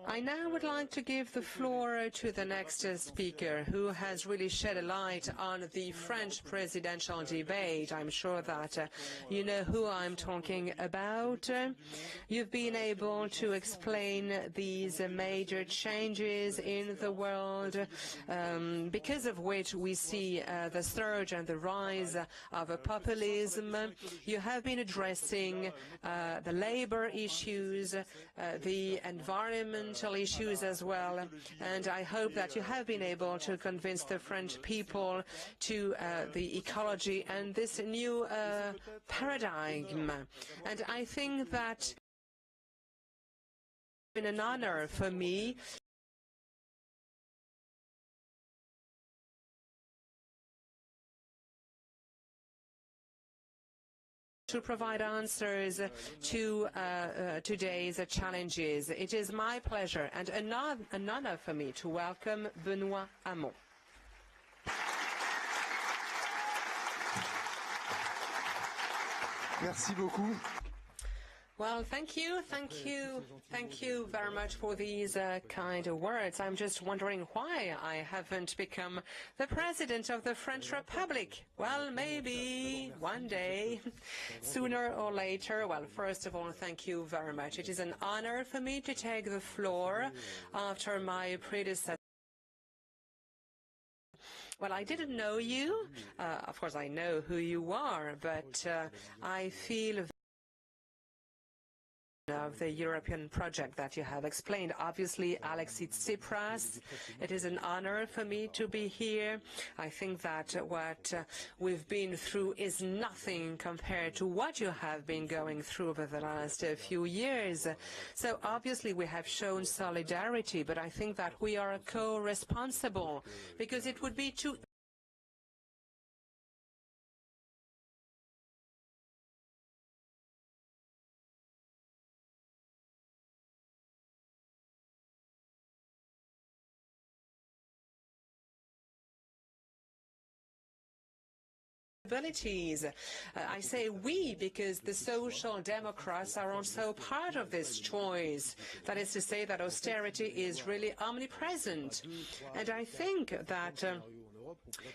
I now would like to give the floor to the next speaker, who has really shed a light on the French presidential debate. I'm sure that you know who I'm talking about. You've been able to explain these major changes in the world world, because of which we see the surge and the rise of populism. You have been addressing the labor issues, the environmental issues as well, and I hope that you have been able to convince the French people to the ecology and this new paradigm. And I think that it's been an honor for me to provide answers to today's challenges. It is my pleasure and an honor for me to welcome Benoît Hamon. Merci beaucoup. Well, thank you very much for these kind words. I'm just wondering why I haven't become the President of the French Republic. Well, maybe one day, sooner or later. Well, first of all, thank you very much. It is an honor for me to take the floor after my predecessor. Well, I didn't know you. Of course, I know who you are, but I feel of the European project that you have explained. Obviously, Alexis Tsipras, it is an honor for me to be here. I think that what we've been through is nothing compared to what you have been going through over the last few years. So obviously we have shown solidarity, but I think that we are co-responsible, because it would be too abilities. I say we because the Social Democrats are also part of this choice. That is to say that austerity is really omnipresent. And I think that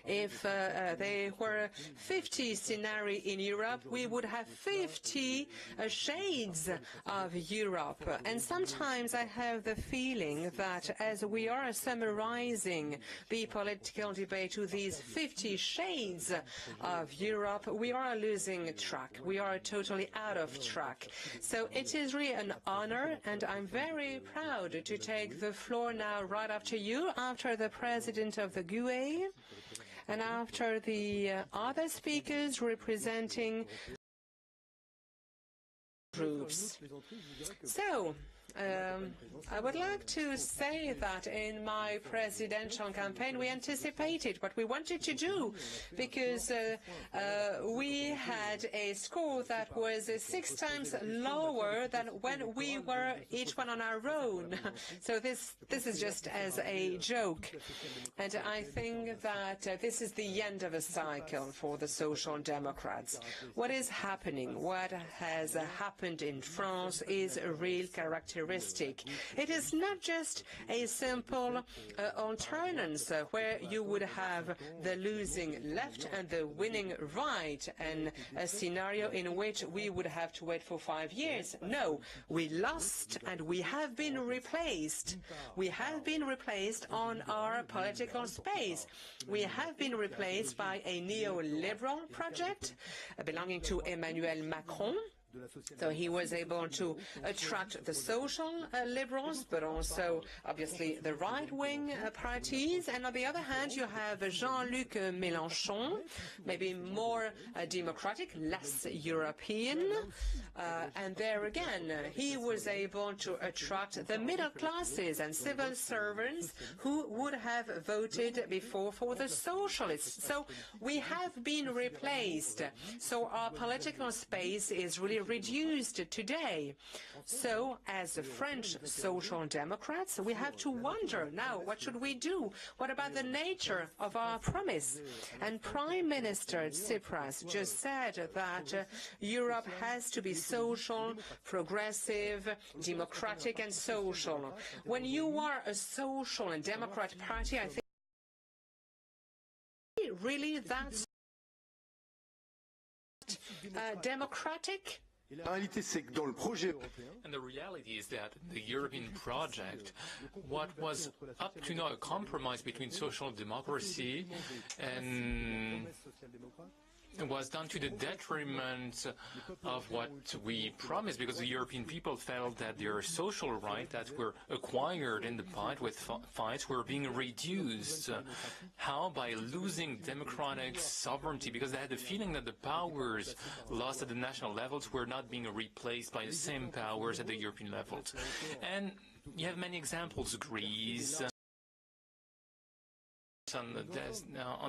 if there were 50 scenarios in Europe, we would have 50 shades of Europe. And sometimes I have the feeling that as we are summarizing the political debate to these 50 shades of Europe, we are losing track. We are totally out of track. So it is really an honor, and I'm very proud to take the floor now right after you, after the president of the GUE, and after the other speakers representing groups. So, I would like to say that in my presidential campaign we anticipated what we wanted to do, because we had a score that was 6 times lower than when we were each one on our own. So this is just as a joke. And I think that this is the end of a cycle for the Social Democrats. What is happening, what has happened in France is a real characteristic. It is not just a simple alternance where you would have the losing left and the winning right, and a scenario in which we would have to wait for 5 years. No, we lost and we have been replaced. We have been replaced on our political space. We have been replaced by a neoliberal project belonging to Emmanuel Macron. So he was able to attract the social liberals, but also, obviously, the right-wing parties. And on the other hand, you have Jean-Luc Mélenchon, maybe more democratic, less European. And there again, he was able to attract the middle classes and civil servants who would have voted before for the socialists. So we have been replaced. So our political space is really reduced today. So as French Social Democrats, we have to wonder now, what should we do? What about the nature of our promise? And Prime Minister Tsipras just said that Europe has to be social, progressive, democratic and social. When you are a social and democrat party, I think really that's democratic. And the reality is that the European project, what was up to now a compromise between social democracy and was done to the detriment of what we promised, because the European people felt that their social rights that were acquired in the fight with fights were being reduced. How? By losing democratic sovereignty, because they had the feeling that the powers lost at the national levels were not being replaced by the same powers at the European levels. And you have many examples. Greece. On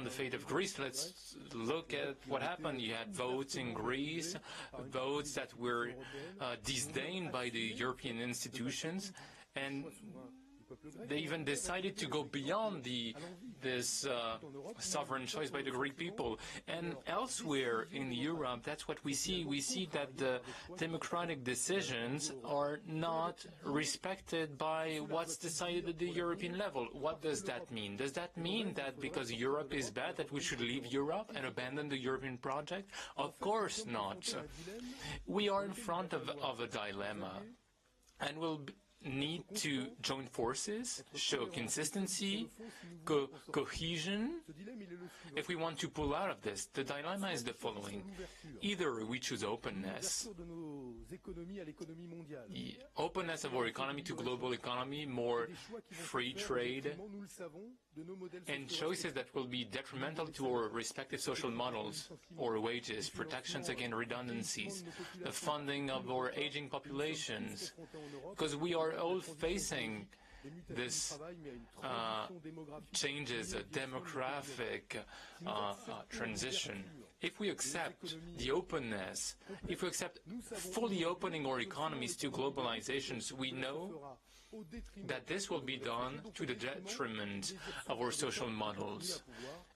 the fate of Greece, let's look at what happened. You had votes in Greece, votes that were disdained by the European institutions, and they even decided to go beyond this sovereign choice by the Greek people. And elsewhere in Europe, that's what we see. We see that the democratic decisions are not respected by what's decided at the European level. What does that mean? Does that mean that because Europe is bad, that we should leave Europe and abandon the European project? Of course not. We are in front of a dilemma, and we'll need to join forces, show consistency, cohesion. If we want to pull out of this, the dilemma is the following. Either we choose openness, the openness of our economy to global economy, more free trade, and choices that will be detrimental to our respective social models, or wages, protections against redundancies, the funding of our aging populations, because we are all facing this changes, a demographic transition. If we accept the openness, if we accept fully opening our economies to globalizations, we know that this will be done to the detriment of our social models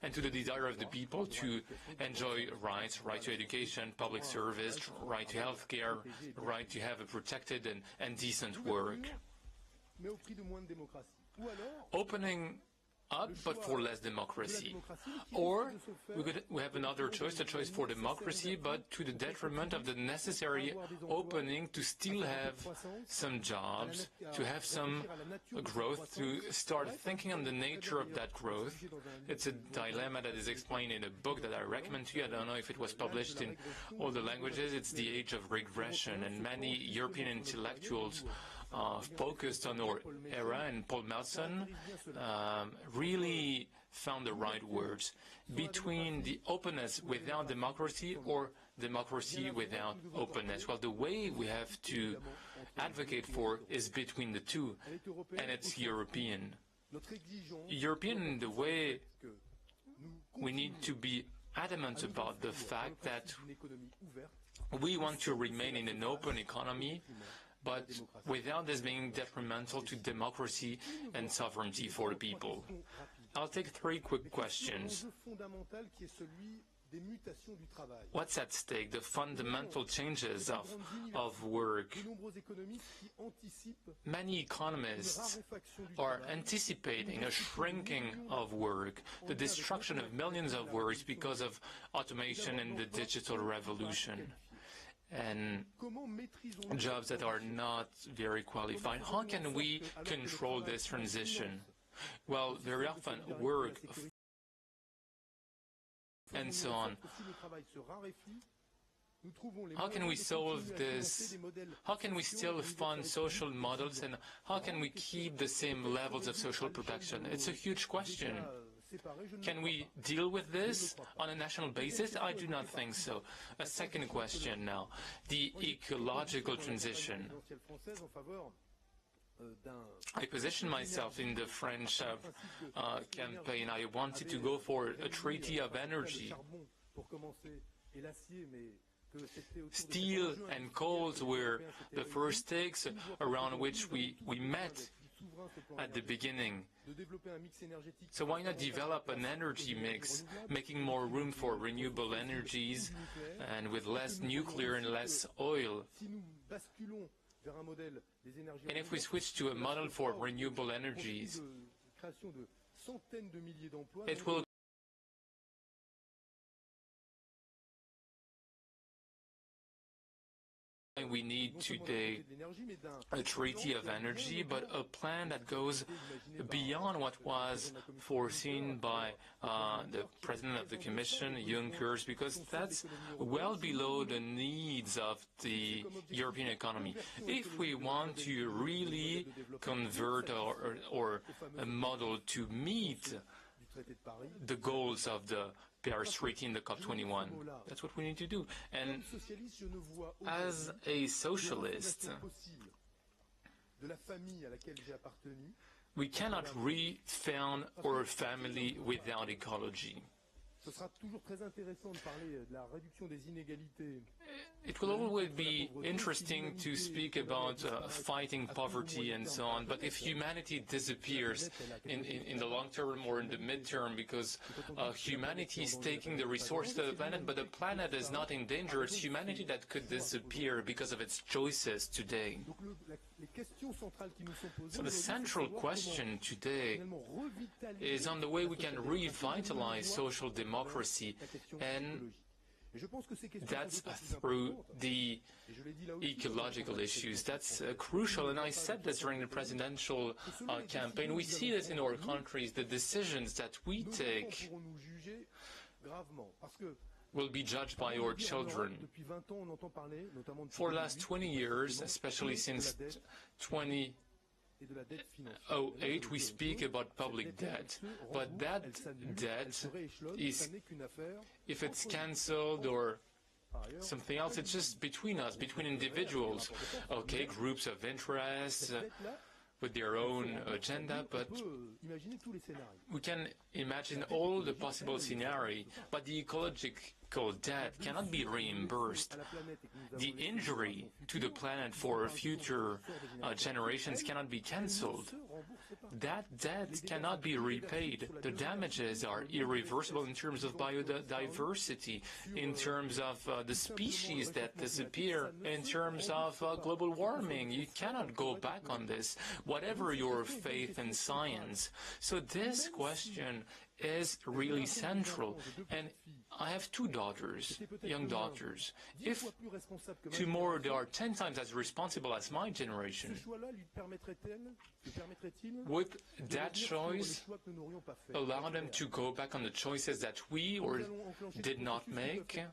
and to the desire of the people to enjoy rights, right to education, public service, right to health care, right to have a protected and decent work. Opening up, but for less democracy. Or we have another choice, a choice for democracy, but to the detriment of the necessary opening to still have some jobs, to have some growth, to start thinking on the nature of that growth. It's a dilemma that is explained in a book that I recommend to you. I don't know if it was published in all the languages. It's The Age of Regression, and many European intellectuals focused on our era, and Paul Melson really found the right words between the openness without democracy or democracy without openness. Well, the way we have to advocate for is between the two, and it's European. European in the way we need to be adamant about the fact that we want to remain in an open economy, but without this being detrimental to democracy and sovereignty for the people. I'll take 3 quick questions. What's at stake? The fundamental changes of work. Many economists are anticipating a shrinking of work, the destruction of millions of works because of automation and the digital revolution, and jobs that are not very qualified. How can we control this transition? Well, very often work and so on. How can we solve this? How can we still fund social models, and how can we keep the same levels of social protection? It's a huge question. Can we deal with this on a national basis? I do not think so. A second question now, the ecological transition. I positioned myself in the French campaign. I wanted to go for a treaty of energy. Steel and coal were the first stakes around which we met at the beginning. So why not develop an energy mix, making more room for renewable energies and with less nuclear and less oil? And if we switch to a model for renewable energies, it will why we need today a treaty of energy, but a plan that goes beyond what was foreseen by the President of the Commission, Juncker, because that's well below the needs of the European economy. If we want to really convert or model to meet the goals of the Paris Treaty in the COP21, that's what we need to do. And as a socialist, we cannot refound our family without ecology. It will always be interesting to speak about fighting poverty and so on, but if humanity disappears in the long term or in the mid-term because humanity is taking the resources of the planet, but the planet is not in danger, it's humanity that could disappear because of its choices today. So the central question today is on the way we can revitalize social democracy, and that's through the ecological issues. That's crucial, and I said this during the presidential campaign. We see this in our countries. The decisions that we take will be judged by our children. For the last 20 years, especially since 2008, we speak about public debt, but that debt is, if it's cancelled or something else, it's just between us, between individuals, okay, groups of interest with their own agenda, but we can imagine all the possible scenarios, but the ecological debt cannot be reimbursed. The injury to the planet for future generations cannot be cancelled. That debt cannot be repaid. The damages are irreversible in terms of biodiversity, in terms of the species that disappear, in terms of global warming. You cannot go back on this, whatever your faith in science. So this question is really central. And I have two daughters, young daughters. If tomorrow they are 10 times as responsible as my generation, would that choice allow them to go back on the choices that we did not make?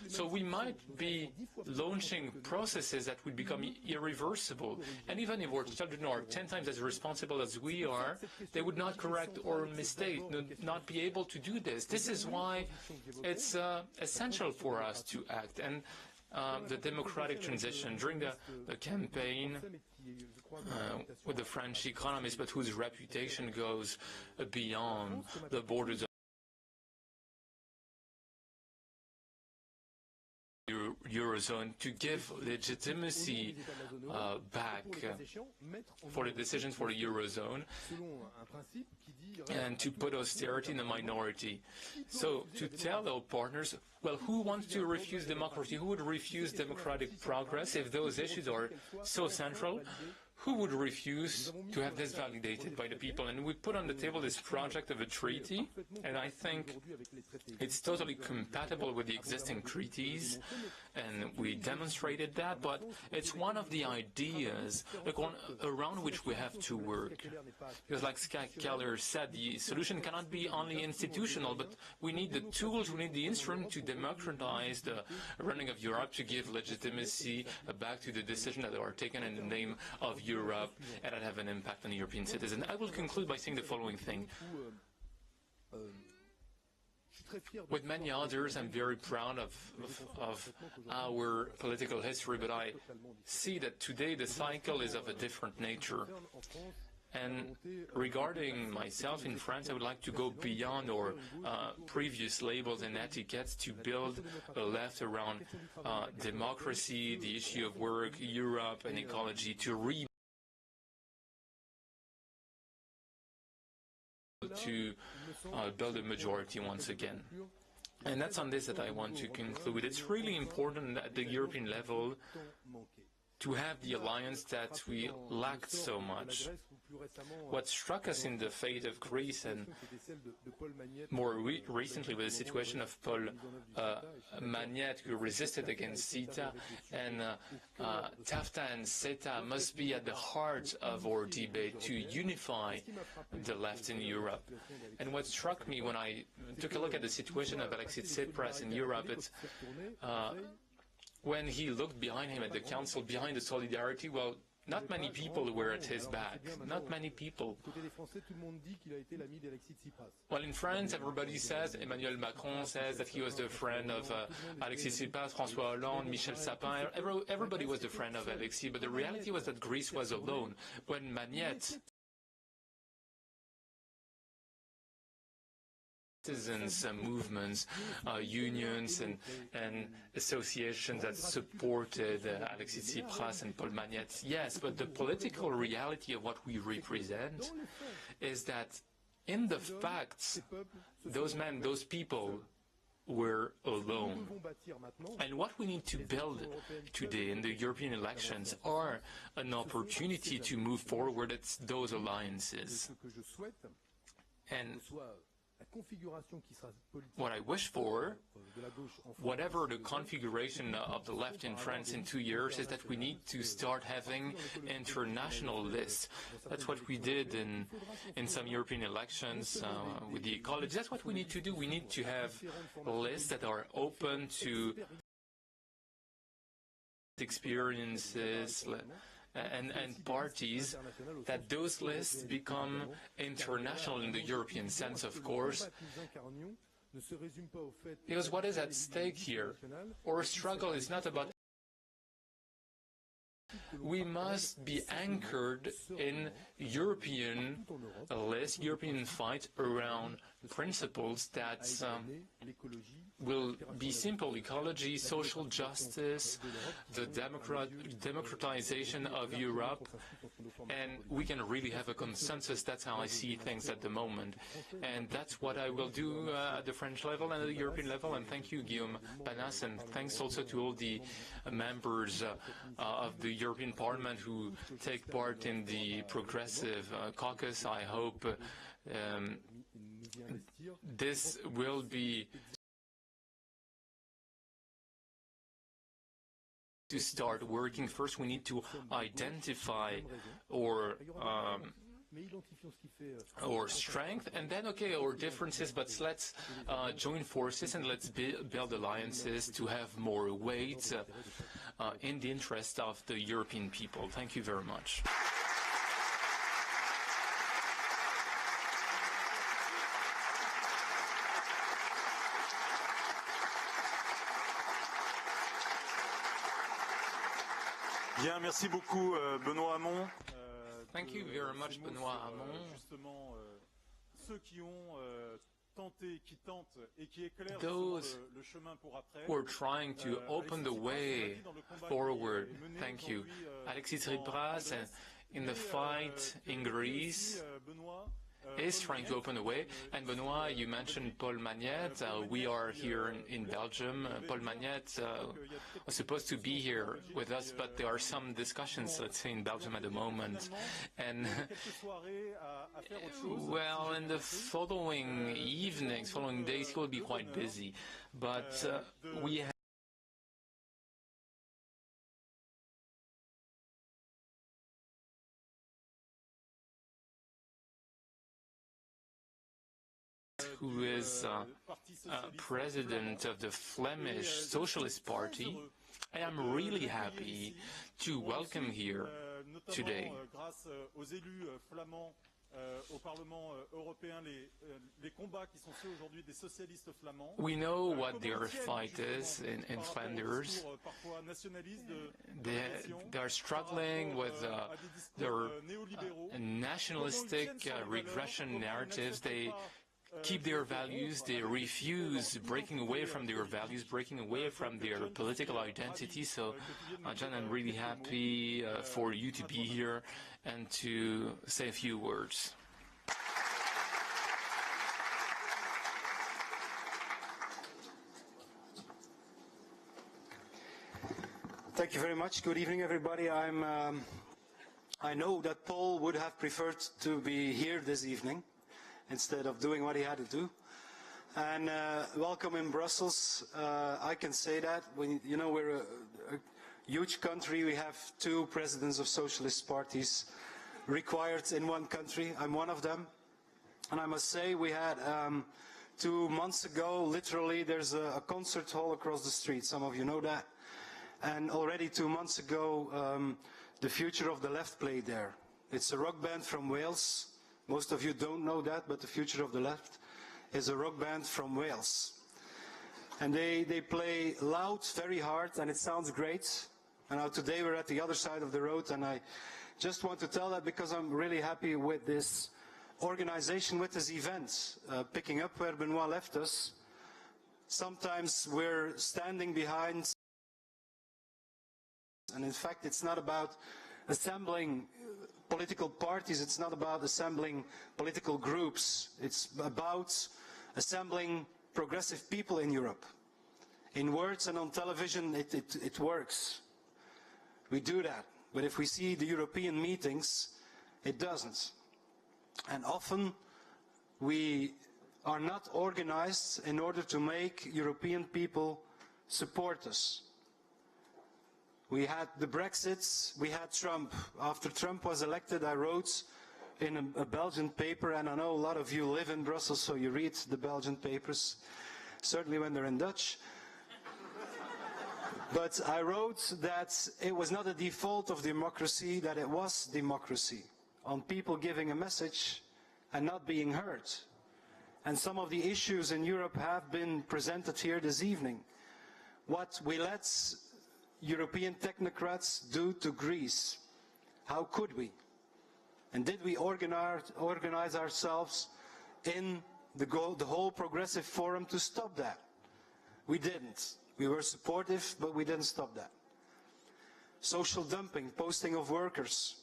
So we might be launching processes that would become irreversible. And even if our children are 10 times as responsible as we are, they would not correct our mistake, not be able to do this. This is why it's essential for us to act. And the democratic transition during the campaign with the French economist, but whose reputation goes beyond the borders of Eurozone, to give legitimacy back for the decisions for the Eurozone and to put austerity in the minority. So to tell our partners, well, who wants to refuse democracy? Who would refuse democratic progress if those issues are so central? Who would refuse to have this validated by the people? And we put on the table this project of a treaty, and I think it's totally compatible with the existing treaties, and we demonstrated that, but it's one of the ideas around which we have to work. Because like Keller said, the solution cannot be only institutional, but we need the tools, we need the instrument to democratize the running of Europe, to give legitimacy back to the decisions that are taken in the name of Europe and that have an impact on the European citizen. I will conclude by saying the following thing. With many others, I'm very proud of our political history, but I see that today the cycle is of a different nature. And regarding myself in France, I would like to go beyond our previous labels and etiquettes to build a left around democracy, the issue of work, Europe, and ecology, to build a majority once again. And that's on this that I want to conclude. It's really important at the European level to have the alliance that we lacked so much. What struck us in the fate of Greece, and more recently with the situation of Paul Magnette, who resisted against Sp.a, and TAFTA and Sp.a must be at the heart of our debate to unify the left in Europe. And what struck me when I took a look at the situation of Alexis Tsipras in Europe, it's when he looked behind him at the council, behind the solidarity, well, not many people were at his back. Not many people. Well, in France, everybody says, Emmanuel Macron says that he was the friend of Alexis Tsipras, François Hollande, Michel Sapin. Everybody was the friend of Alexis, but the reality was that Greece was alone. When Magnette, citizens, movements, unions and associations that supported Alexis Tsipras and Paul Magnette. Yes, but the political reality of what we represent is that in the facts, those men, those people were alone. And what we need to build today in the European elections are an opportunity to move forward at those alliances. And what I wish for, whatever the configuration of the left in France in 2 years, is that we need to start having international lists. That's what we did in some European elections with the ecological. That's what we need to do. We need to have lists that are open to experiences and parties, that those lists become international in the European sense, of course, because what is at stake here? Our struggle is not about... We must be anchored in European lists, European fight around principles that will be simple: ecology, social justice, the democratization of Europe, and we can really have a consensus. That's how I see things at the moment, and that's what I will do at the French level and at the European level. And thank you, Guillaume, Balas, and thanks also to all the members of the European Parliament who take part in the progressive caucus. I hope this will be to start working. First, we need to identify our strength, and then, okay, our differences, but let's join forces and let's build alliances to have more weight in the interest of the European people. Thank you very much. Bien, merci beaucoup, Benoît Hamon. Thank you very much, Benoît Hamon. Justement, ceux qui ont tenté, qui tentent et qui éclairent le chemin pour après. We're trying to open the way forward. Thank you. Alexis Tsipras, in the fight in Greece, is trying to open a way. And Benoît, you mentioned Paul Magnette. We are here in Belgium. Paul Magnette was supposed to be here with us, but there are some discussions, let's say, in Belgium at the moment. And, well, in the following evenings, following days, he will be quite busy. But we have who is president of the Flemish Socialist Party. I am really happy to welcome here today. We know what their fight is in Flanders. They are struggling with their nationalistic regression narratives. They keep their values, they refuse breaking away from their values, breaking away from their political identity. So, John, I'm really happy for you to be here and to say a few words. Thank you very much. Good evening, everybody. I'm I know that Paul would have preferred to be here this evening instead of doing what he had to do. And welcome in Brussels. I can say that. You know, we're a huge country. We have 2 presidents of socialist parties required in one country. I'm one of them. And I must say we had 2 months ago, literally, there's a concert hall across the street. Some of you know that. And already 2 months ago, the Future of the Left played there. It's a rock band from Wales. Most of you don't know that, but the Future of the Left is a rock band from Wales. And they play loud, very hard, and it sounds great. And now today we're at the other side of the road, and I just want to tell that because I'm really happy with this organization, with this event. Picking up where Benoît left us, sometimes we're standing behind, and in fact it's not about assembling political parties, it's not about assembling political groups, it's about assembling progressive people in Europe. In words and on television it works. We do that, but if we see the European meetings, it doesn't. And often we are not organized in order to make European people support us. We had the Brexit, we had Trump. After Trump was elected, I wrote in a Belgian paper, and I know a lot of you live in Brussels, so you read the Belgian papers, certainly when they're in Dutch. But I wrote that it was not a default of democracy, that it was democracy, on people giving a message and not being heard. And some of the issues in Europe have been presented here this evening. What we let European technocrats do to Greece. How could we? And did we organize ourselves in the whole progressive forum to stop that? We didn't. We were supportive, but we didn't stop that. Social dumping, posting of workers.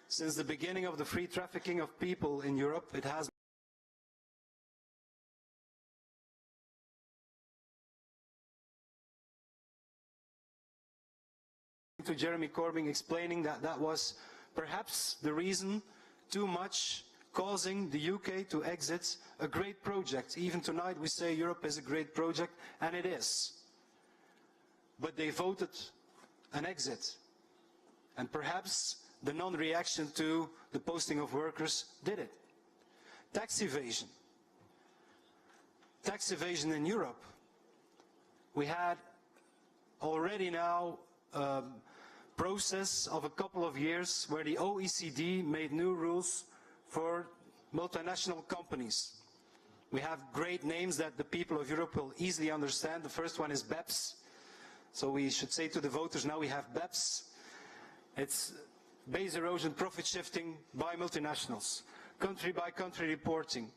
Since the beginning of the free trafficking of people in Europe, it has to Jeremy Corbyn explaining that that was perhaps the reason too much causing the UK to exit a great project. Even tonight we say Europe is a great project, and it is. But they voted an exit. And perhaps the non-reaction to the posting of workers did it. Tax evasion. Tax evasion in Europe. We had already now process of a couple of years where the OECD made new rules for multinational companies. We have great names that the people of Europe will easily understand. The first one is BEPS. So we should say to the voters, now we have BEPS. It's base erosion, profit shifting by multinationals, country by country reporting.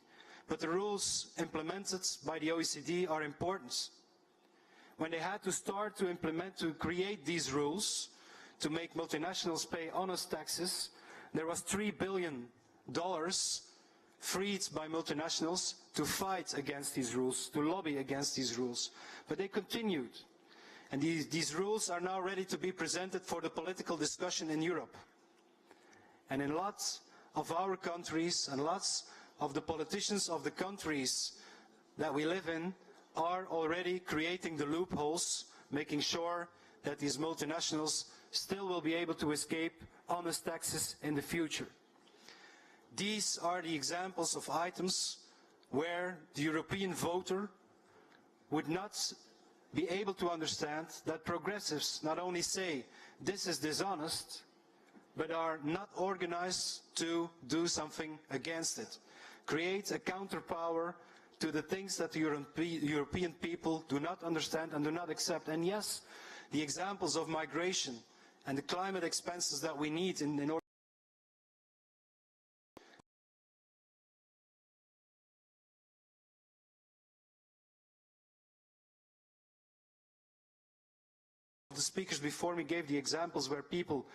But the rules implemented by the OECD are important. When they had to start to implement, to create these rules, to make multinationals pay honest taxes, there was $3 billion freed by multinationals to fight against these rules, to lobby against these rules. But they continued. And these rules are now ready to be presented for the political discussion in Europe. And in lots of our countries and lots of the politicians of the countries that we live in are already creating the loopholes, making sure that these multinationals still will be able to escape honest taxes in the future. These are the examples of items where the European voter would not be able to understand that progressives not only say this is dishonest, but are not organized to do something against it. Create a counterpower to the things that the European people do not understand and do not accept. And yes, the examples of migration and the climate expenses that we need in order the speakers before me gave the examples where people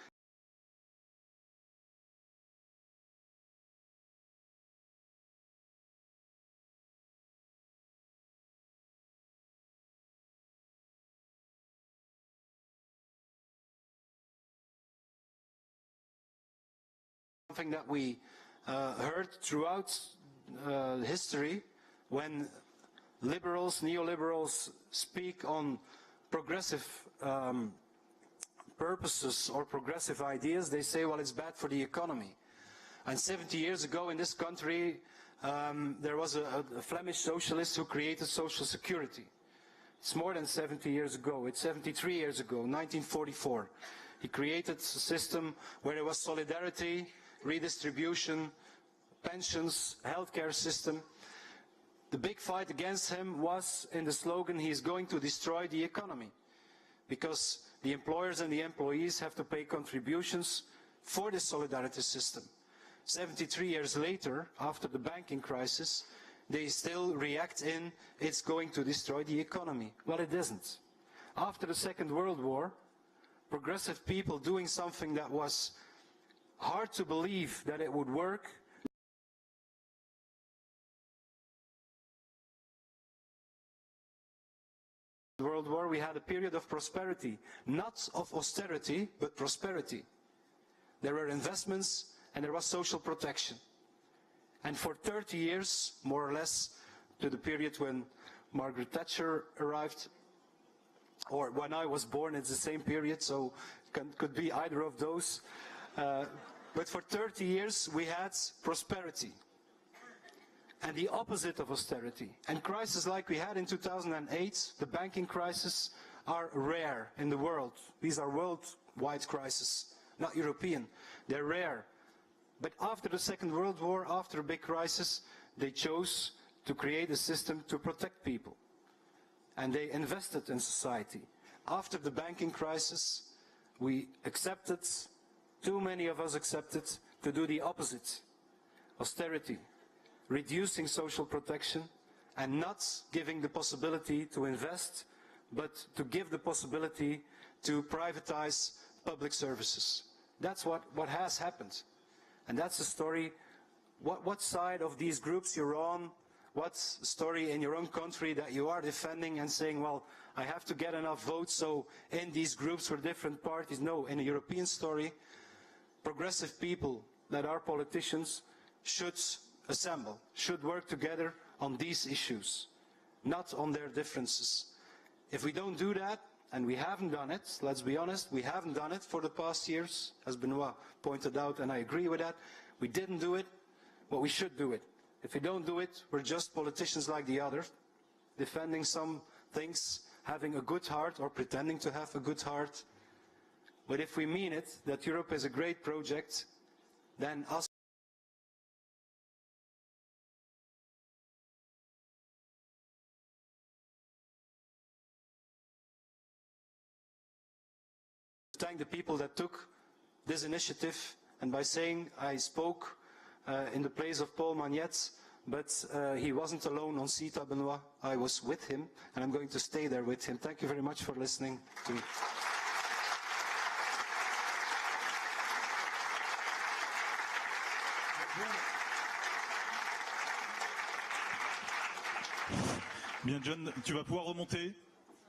something that we heard throughout history when liberals, neoliberals speak on progressive purposes or progressive ideas. They say, well, it's bad for the economy. And 70 years ago in this country, there was a Flemish socialist who created social security. It's more than 70 years ago. It's 73 years ago, 1944. He created a system where there was solidarity, redistribution, pensions, healthcare system. The big fight against him was in the slogan, he's going to destroy the economy, because the employers and the employees have to pay contributions for the solidarity system. 73 years later, after the banking crisis, they still react in, it's going to destroy the economy. Well, it isn't. After the Second World War, progressive people doing something that was hard to believe that it would work, World War, we had a period of prosperity, not of austerity, but prosperity. There were investments and there was social protection. And for 30 years, more or less, to the period when Margaret Thatcher arrived, or when I was born, it's the same period, so it could be either of those. But for 30 years, we had prosperity. And the opposite of austerity. And crises like we had in 2008, the banking crisis, are rare in the world. These are worldwide crises, not European. They're rare. But after the Second World War, after a big crisis, they chose to create a system to protect people. And they invested in society. After the banking crisis, we accepted, too many of us accepted, to do the opposite. Austerity. Reducing social protection and not giving the possibility to invest, but to give the possibility to privatize public services. That's what has happened. And that's the story. What side of these groups you're on, what story in your own country that you are defending and saying, well, I have to get enough votes, so in these groups for different parties. No, in a European story, progressive people that are politicians should assemble, should work together on these issues, not on their differences. If we don't do that, and we haven't done it, let's be honest, we haven't done it for the past years, as Benoît pointed out, and I agree with that. We didn't do it, but we should do it. If we don't do it, we're just politicians like the others, defending some things, having a good heart or pretending to have a good heart. But if we mean it, that Europe is a great project, then us thank the people that took this initiative, and by saying I spoke in the place of Paul Magnette, but he wasn't alone on CETA, Benoît. I was with him, and I'm going to stay there with him. Thank you very much for listening to me. Bien, John, tu vas pouvoir remonter.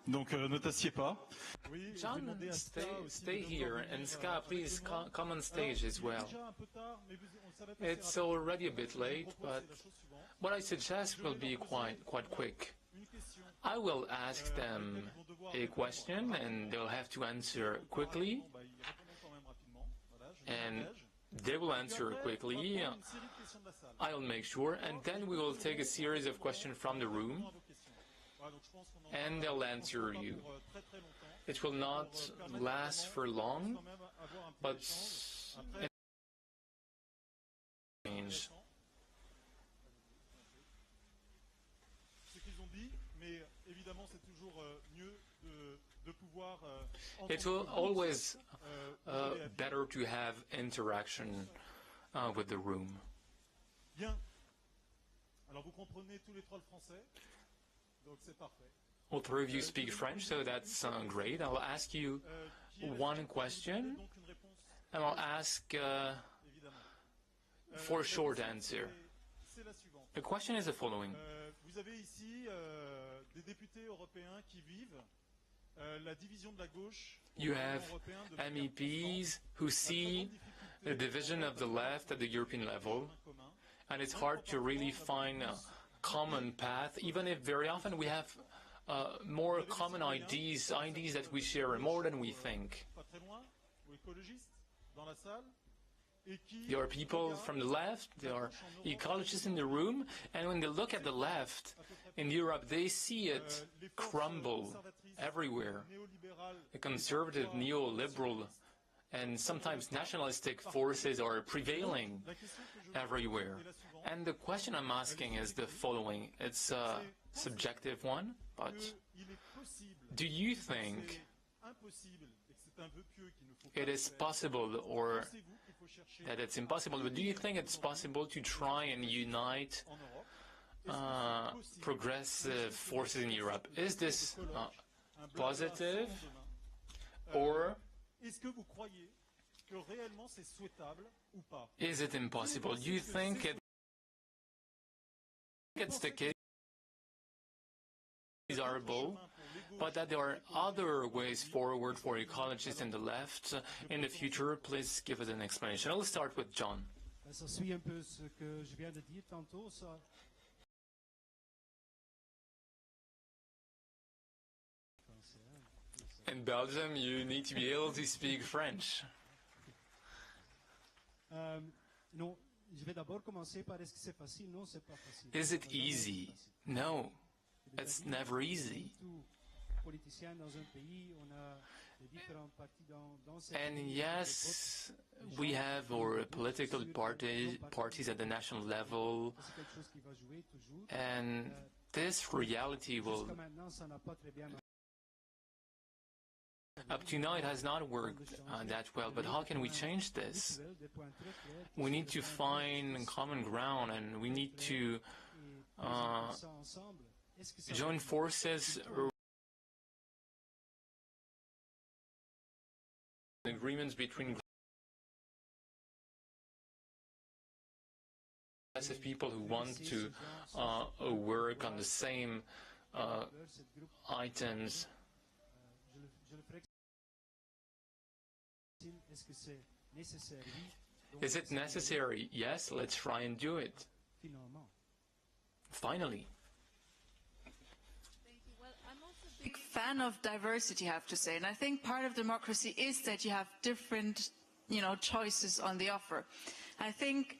Donc ne t'assieds pas. John, stay here, and Sp.a, please come on stage as well. It's already a bit late, but what I suggest will be quite quick. I will ask them a question, and they'll have to answer quickly, and they will answer quickly. I'll make sure, and then we will take a series of questions from the room, and they'll answer you. It will not last for long, but change. It will always better to have interaction with the room. All three of you speak French, so that's great. I'll ask you one question, and I'll ask for a short answer. The question is the following. You have MEPs who see a division of the left at the European level, and it's hard to really find a common path, even if very often we have more common ideas that we share more than we think. There are people from the left, there are ecologists in the room, and when they look at the left in Europe, they see it crumble everywhere. The conservative, neoliberal, and sometimes nationalistic forces are prevailing everywhere. And the question I'm asking is the following. It's a subjective one, but do you think it is possible, or that it's impossible, but do you think it's possible to try and unite progressive forces in Europe? Is this positive, or is it impossible? Do you think it's the case desirable, but that there are other ways forward for ecologists in the left in the future? Please give us an explanation. I'll start with John. In Belgium, you need to be able to speak French. Is it easy? No, it's never easy. And yes, we have our political parties at the national level, and this reality will... Up to now, it has not worked that well, but how can we change this? We need to find common ground, and we need to join forces. Agreements between progressive people who want to work on the same items. Is it necessary? Yes, let's try and do it. Finally. Well, I'm also a big fan of diversity, I have to say, and I think part of democracy is that you have different, choices on the offer. I think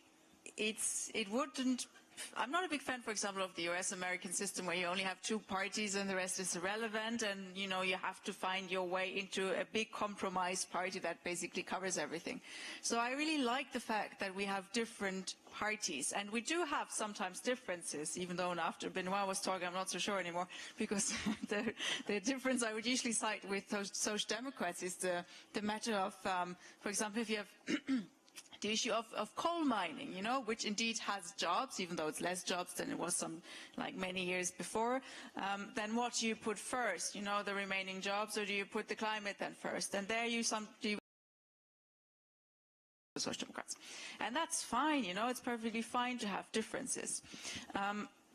I'm not a big fan, for example, of the US-American system where you only have two parties and the rest is irrelevant, and, you have to find your way into a big compromise party that basically covers everything. So I really like the fact that we have different parties, and we do have sometimes differences, even though after Benoît was talking, I'm not so sure anymore, because the difference I would usually cite with Social Democrats is the matter of, for example, if you have the issue of coal mining, which indeed has jobs, even though it's less jobs than it was many years before. Then what do you put first? The remaining jobs, or do you put the climate then first? And there Social Democrats. And that's fine, it's perfectly fine to have differences.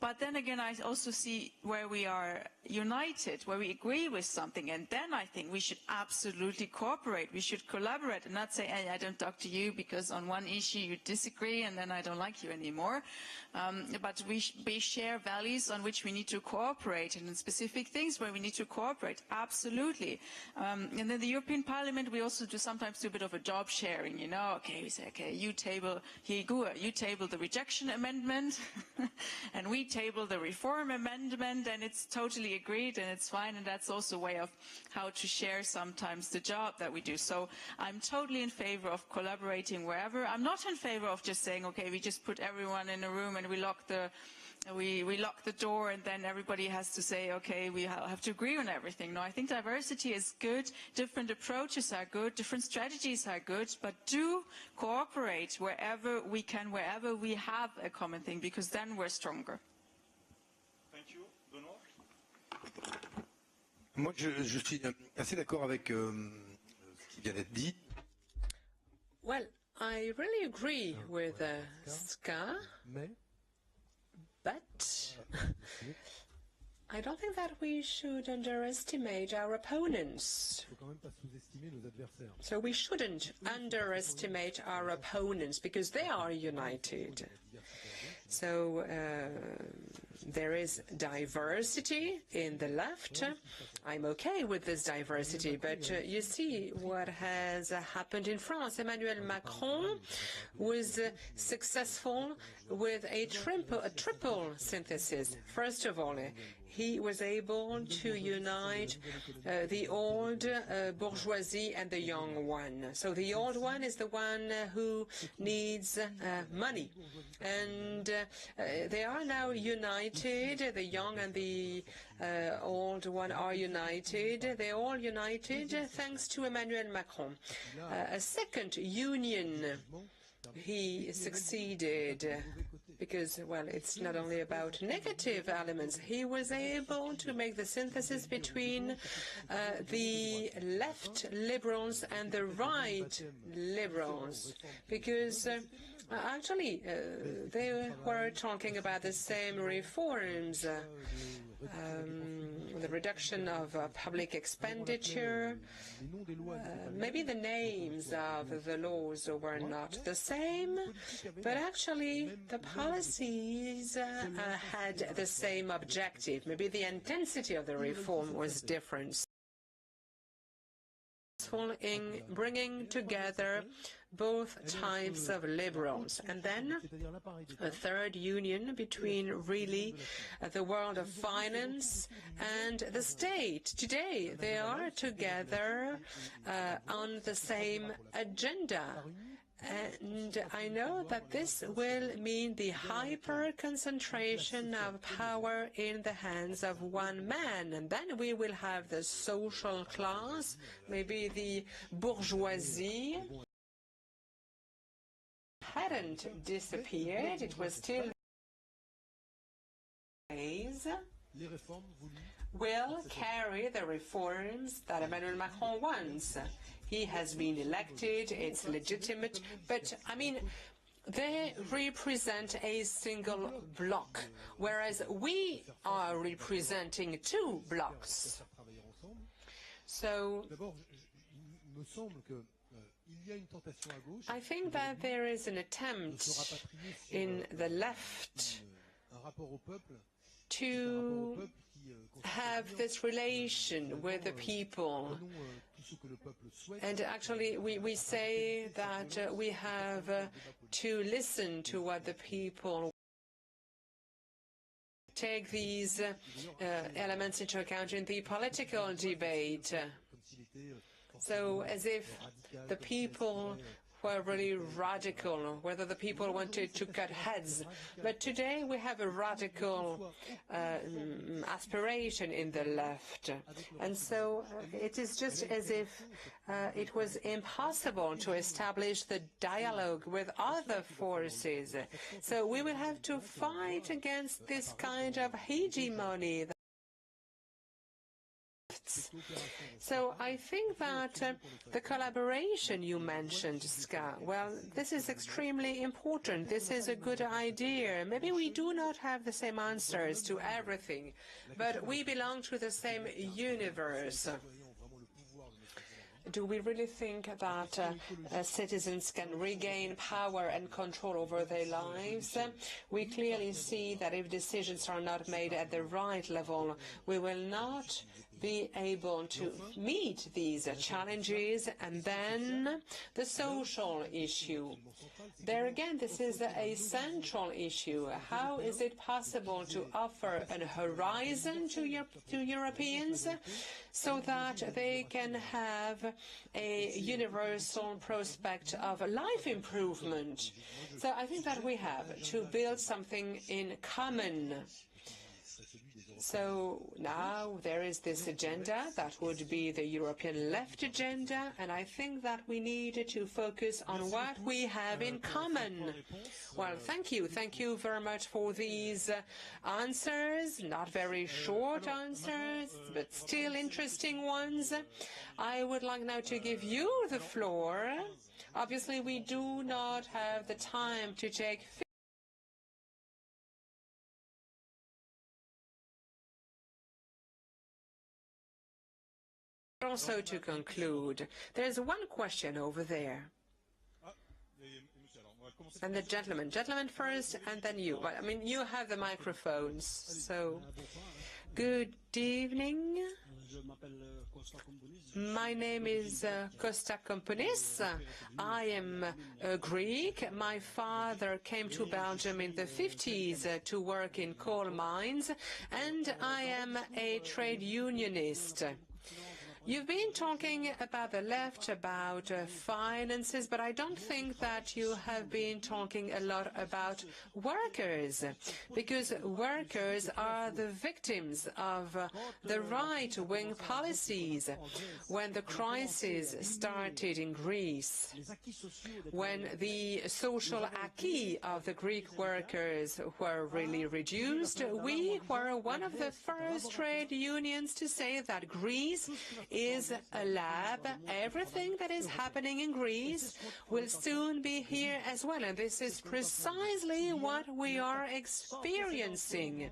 But then again, I also see where we are united, where we agree with something, and then I think we should absolutely cooperate. We should collaborate and not say, hey, I don't talk to you because on one issue you disagree and then I don't like you anymore. But we share values on which we need to cooperate, and in specific things where we need to cooperate, absolutely. And then the European Parliament, we also sometimes do a bit of a job sharing, Okay, we say, okay, you table the rejection amendment, and we table the reform amendment, and it's totally agreed and it's fine, and that's also a way of how to share sometimes the job that we do. So I'm totally in favor of collaborating wherever. I'm not in favor of just saying, okay, we just put everyone in a room and we lock the door and then everybody has to say, okay, we have to agree on everything. No, I think diversity is good, different approaches are good, different strategies are good, but do cooperate wherever we can, wherever we have a common thing, because then we're stronger. Thank you. Benoît? Moi, je suis assez d'accord avec ce qui vient d'être dit. Well, I really agree with Sp.a, but I don't think that we should underestimate our opponents. So we shouldn't underestimate our opponents because they are united. So there is diversity in the left. I'm okay with this diversity, but you see what has happened in France. Emmanuel Macron was successful with a triple synthesis. First of all, he was able to unite the old bourgeoisie and the young one. So the old one is the one who needs money. And they are now united. The young and the old one are united. They're all united thanks to Emmanuel Macron. A second union, he succeeded because, well, it's not only about negative elements. He was able to make the synthesis between the left liberals and the right liberals, because actually they were talking about the same reforms. The reduction of public expenditure. Maybe the names of the laws were not the same, but actually the policies had the same objective. Maybe the intensity of the reform was different. In bringing together both types of liberals. And then a third union between really the world of finance and the state. Today they are together on the same agenda. And I know that this will mean the hyper-concentration of power in the hands of one man. And then we will have the social class, maybe the bourgeoisie. Hadn't disappeared, it was still will carry the reforms that Emmanuel Macron wants. He has been elected, it's legitimate, but I mean, they represent a single bloc, whereas we are representing two blocks. So I think that there is an attempt in the left to have this relation with the people. And actually, we say that we have to listen to what the people take these elements into account in the political debate. So as if the people were really radical, whether the people wanted to cut heads. But today we have a radical aspiration in the left. And so it is just as if it was impossible to establish the dialogue with other forces. So we will have to fight against this kind of hegemony. So I think that the collaboration you mentioned, Sp.a, well, this is extremely important. This is a good idea. Maybe we do not have the same answers to everything, but we belong to the same universe. Do we really think that citizens can regain power and control over their lives? We clearly see that if decisions are not made at the right level, we will not be able to meet these challenges. And then the social issue. There again, this is a central issue. How is it possible to offer an horizon to Europeans so that they can have a universal prospect of life improvement? So I think that we have to build something in common. So now there is this agenda that would be the European left agenda, and I think that we need to focus on what we have in common. Well, thank you. Thank you very much for these answers, not very short answers, but still interesting ones. I would like now to give you the floor. Obviously, we do not have the time to take Also to conclude, there's one question over there. And the gentleman first, and then you. Well, I mean, you have the microphones, so good evening. My name is Costa Kompounis. I am Greek. My father came to Belgium in the 50s to work in coal mines, and I am a trade unionist. You've been talking about the left, about finances, but I don't think that you have been talking a lot about workers, because workers are the victims of the right-wing policies. When the crisis started in Greece, when the social acquis of the Greek workers were really reduced, we were one of the first trade unions to say that Greece is a lab. Everything that is happening in Greece will soon be here as well. And this is precisely what we are experiencing.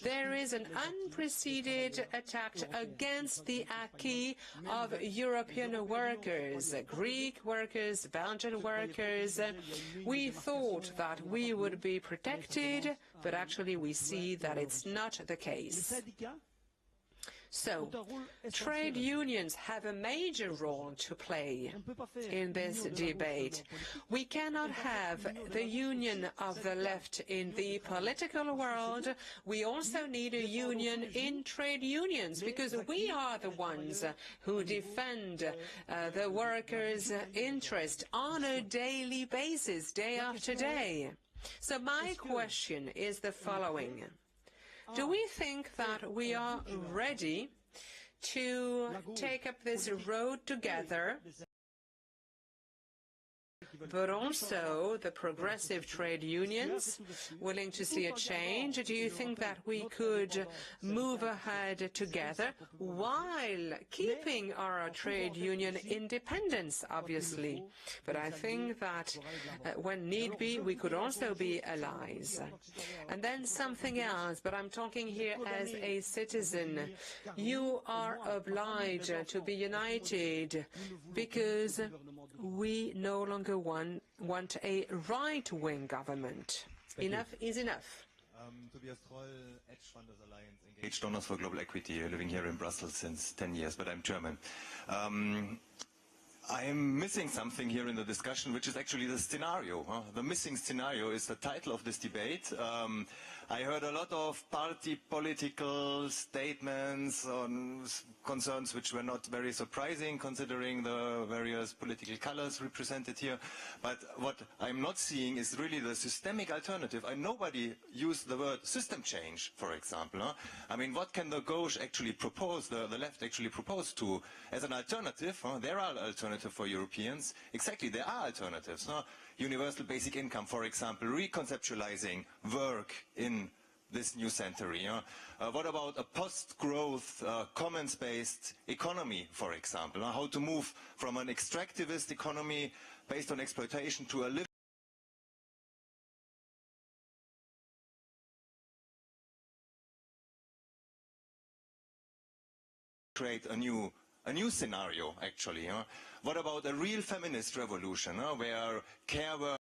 There is an unprecedented attack against the acquis of European workers, Greek workers, Belgian workers. We thought that we would be protected, but actually we see that it's not the case. So, trade unions have a major role to play in this debate. We cannot have the union of the left in the political world. We also need a union in trade unions, because we are the ones who defend the workers' interest on a daily basis, day after day. So my question is the following. Do we think that we are ready to take up this road together, but also the progressive trade unions willing to see a change? Do you think that we could move ahead together while keeping our trade union independence, obviously? But I think that when need be, we could also be allies. And then something else, but I'm talking here as a citizen. You are obliged to be united, because we no longer want a right-wing government. Enough is enough. Tobias Troll, Edge Funders Alliance, engaged Donors for Global Equity, living here in Brussels since 10 years, but I'm German. I'm missing something here in the discussion, which is actually the scenario. The missing scenario is the title of this debate. I heard a lot of party political statements on concerns which were not very surprising considering the various political colors represented here. But what I'm not seeing is really the systemic alternative. And nobody used the word system change, for example. I mean, what can the gauche actually propose, the left actually propose to as an alternative? There are alternatives for Europeans. Exactly, there are alternatives. Universal basic income, for example, reconceptualizing work in this new century. What about a post-growth, commons-based economy, for example? How to move from an extractivist economy based on exploitation to a living create a new scenario, actually. What about a real feminist revolution, where care work.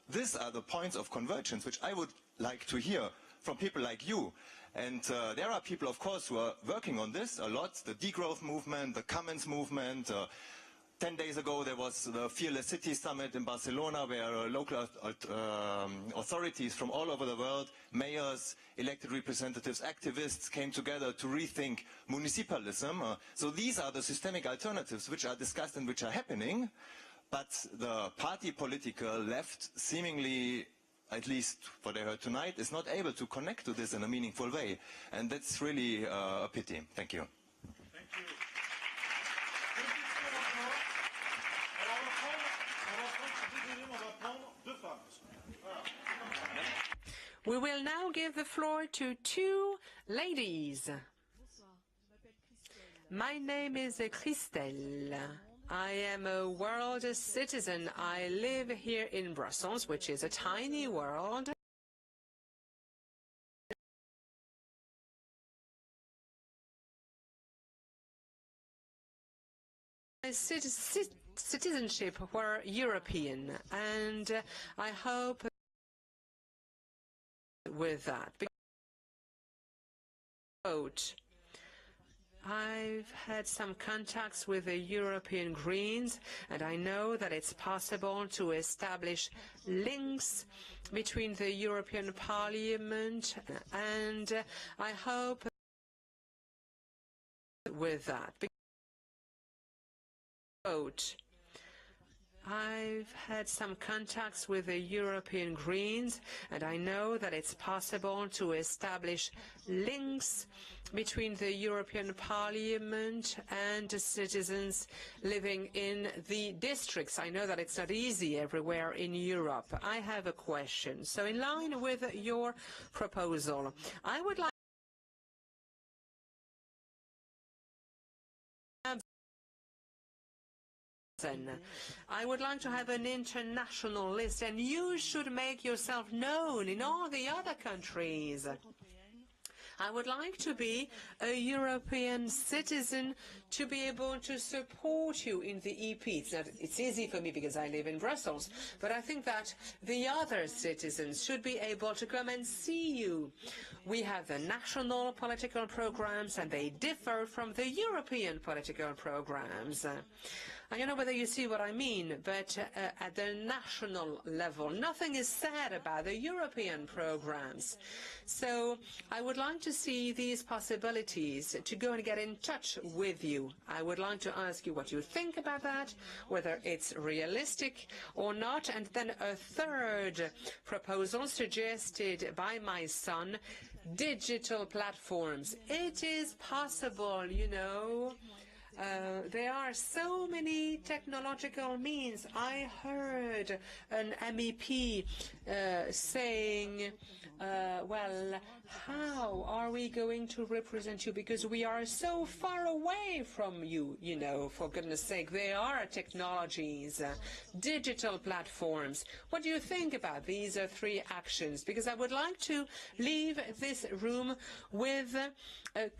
These are the points of convergence which I would like to hear from people like you. And there are people, of course, who are working on this a lot, the degrowth movement, the commons movement. 10 days ago there was the Fearless City Summit in Barcelona, where local authorities from all over the world, mayors, elected representatives, activists came together to rethink municipalism. So these are the systemic alternatives which are discussed and which are happening. But the party political left, seemingly, at least what I heard tonight, is not able to connect to this in a meaningful way. And that's really a pity. Thank you. Thank you. We will now give the floor to two ladies. My name is Christelle. I am a world citizen. I live here in Brussels, which is a tiny world. citizenship were European, and I hope with that. I've had some contacts with the European Greens, and I know that it's possible to establish links between the European Parliament, and I hope with that. I've had some contacts with the European Greens, and I know that it's possible to establish links between the European Parliament and citizens living in the districts. I know that it's not easy everywhere in Europe. I have a question. So in line with your proposal, I would like to have an international list, and you should make yourself known in all the other countries. I would like to be a European citizen to be able to support you in the EP. It's easy for me because I live in Brussels, but I think that the other citizens should be able to come and see you. We have the national political programs, and they differ from the European political programs. I don't know whether you see what I mean, but at the national level, nothing is said about the European programs. So I would like to see these possibilities to go and get in touch with you. I would like to ask you what you think about that, whether it's realistic or not. And then a third proposal suggested by my son, digital platforms. It is possible, you know. There are so many technological means. I heard an MEP saying, well, how are we going to represent you? Because we are so far away from you, you know, for goodness sake. There are technologies, digital platforms. What do you think about these three actions? Because I would like to leave this room with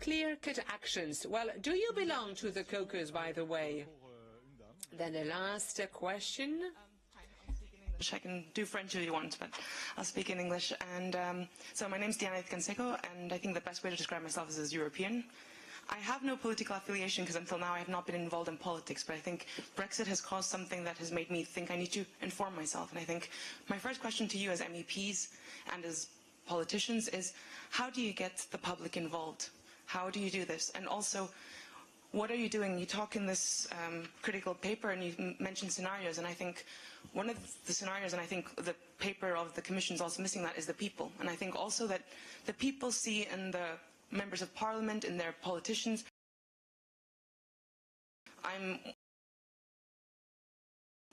clear-cut actions. Well, do you belong to the Caucus, by the way? Then the last question. I can do French if you want, but I'll speak in English. And so my name's Diana Canseco, and I think the best way to describe myself is as European. I have no political affiliation because until now I have not been involved in politics, but I think Brexit has caused something that has made me think I need to inform myself. And I think my first question to you as MEPs and as politicians is, how do you get the public involved? How do you do this? And also, what are you doing? You talk in this critical paper and you mention scenarios, and I think one of the scenarios, and I think the paper of the Commission is also missing that, is the people. And I think also that the people see in the members of parliament, in their politicians,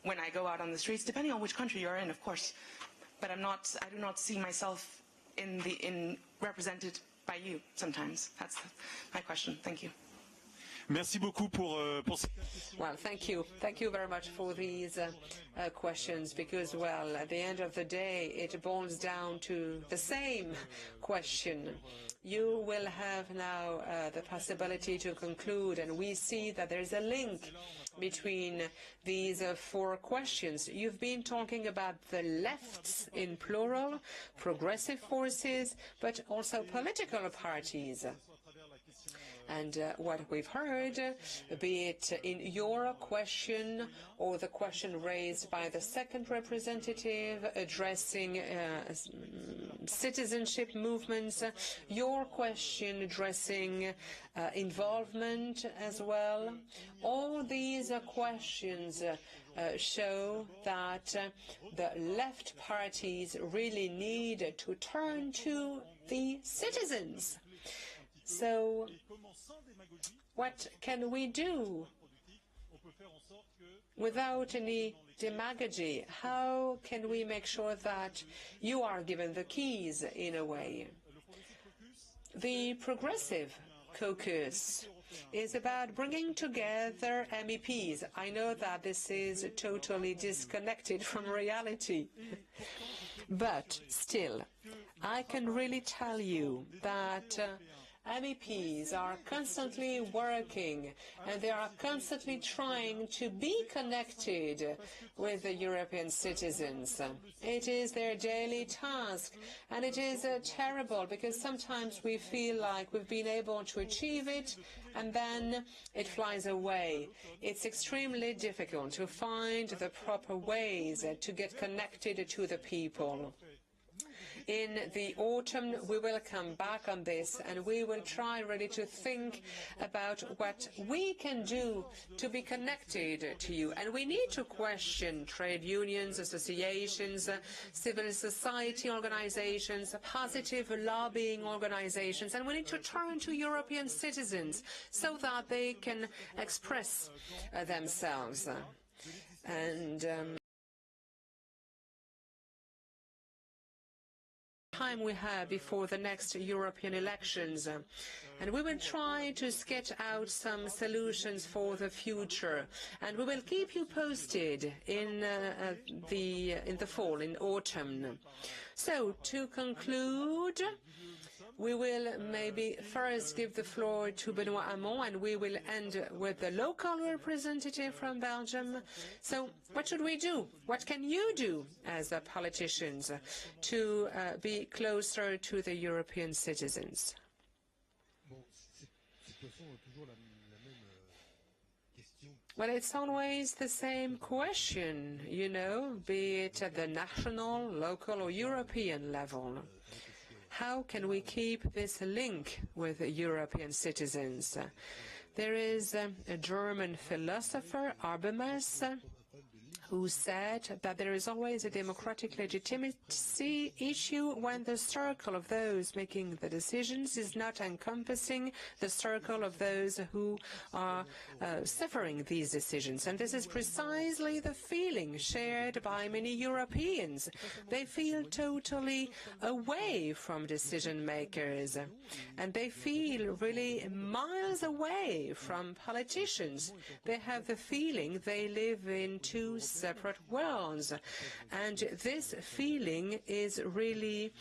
when I go out on the streets, depending on which country you're in, of course, but I do not see myself represented by you sometimes. That's my question. Thank you. Merci beaucoup pour Well, thank you. Thank you very much for these questions, because, well, at the end of the day, it boils down to the same question. You will have now the possibility to conclude, and we see that there's a link between these four questions. You've been talking about the lefts in plural, progressive forces, but also political parties. And what we've heard, be it in your question or the question raised by the second representative addressing citizenship movements, your question addressing involvement as well, all these questions show that the left parties really need to turn to the citizens. So what can we do without any demagogy? How can we make sure that you are given the keys in a way? The progressive caucus is about bringing together MEPs. I know that this is totally disconnected from reality, but still, I can really tell you that MEPs are constantly working and they are constantly trying to be connected with the European citizens. It is their daily task, and it is terrible because sometimes we feel like we've been able to achieve it and then it flies away. It's extremely difficult to find the proper ways to get connected to the people. In the autumn, we will come back on this and we will try really to think about what we can do to be connected to you. And we need to question trade unions, associations, civil society organizations, positive lobbying organizations, and we need to turn to European citizens so that they can express themselves. And time we have before the next European elections, and we will try to sketch out some solutions for the future, and we will keep you posted in the fall, in autumn. So to conclude, we will maybe first give the floor to Benoît Hamon, and we will end with the local representative from Belgium. So what should we do? What can you do as politicians to be closer to the European citizens? Well, it's always the same question, you know, be it at the national, local or European level. How can we keep this link with European citizens? There is a German philosopher, Habermas, who said that there is always a democratic legitimacy issue when the circle of those making the decisions is not encompassing the circle of those who are suffering these decisions. And this is precisely the feeling shared by many Europeans. They feel totally away from decision makers, and they feel really miles away from politicians. They have the feeling they live in two separate worlds, and this feeling is really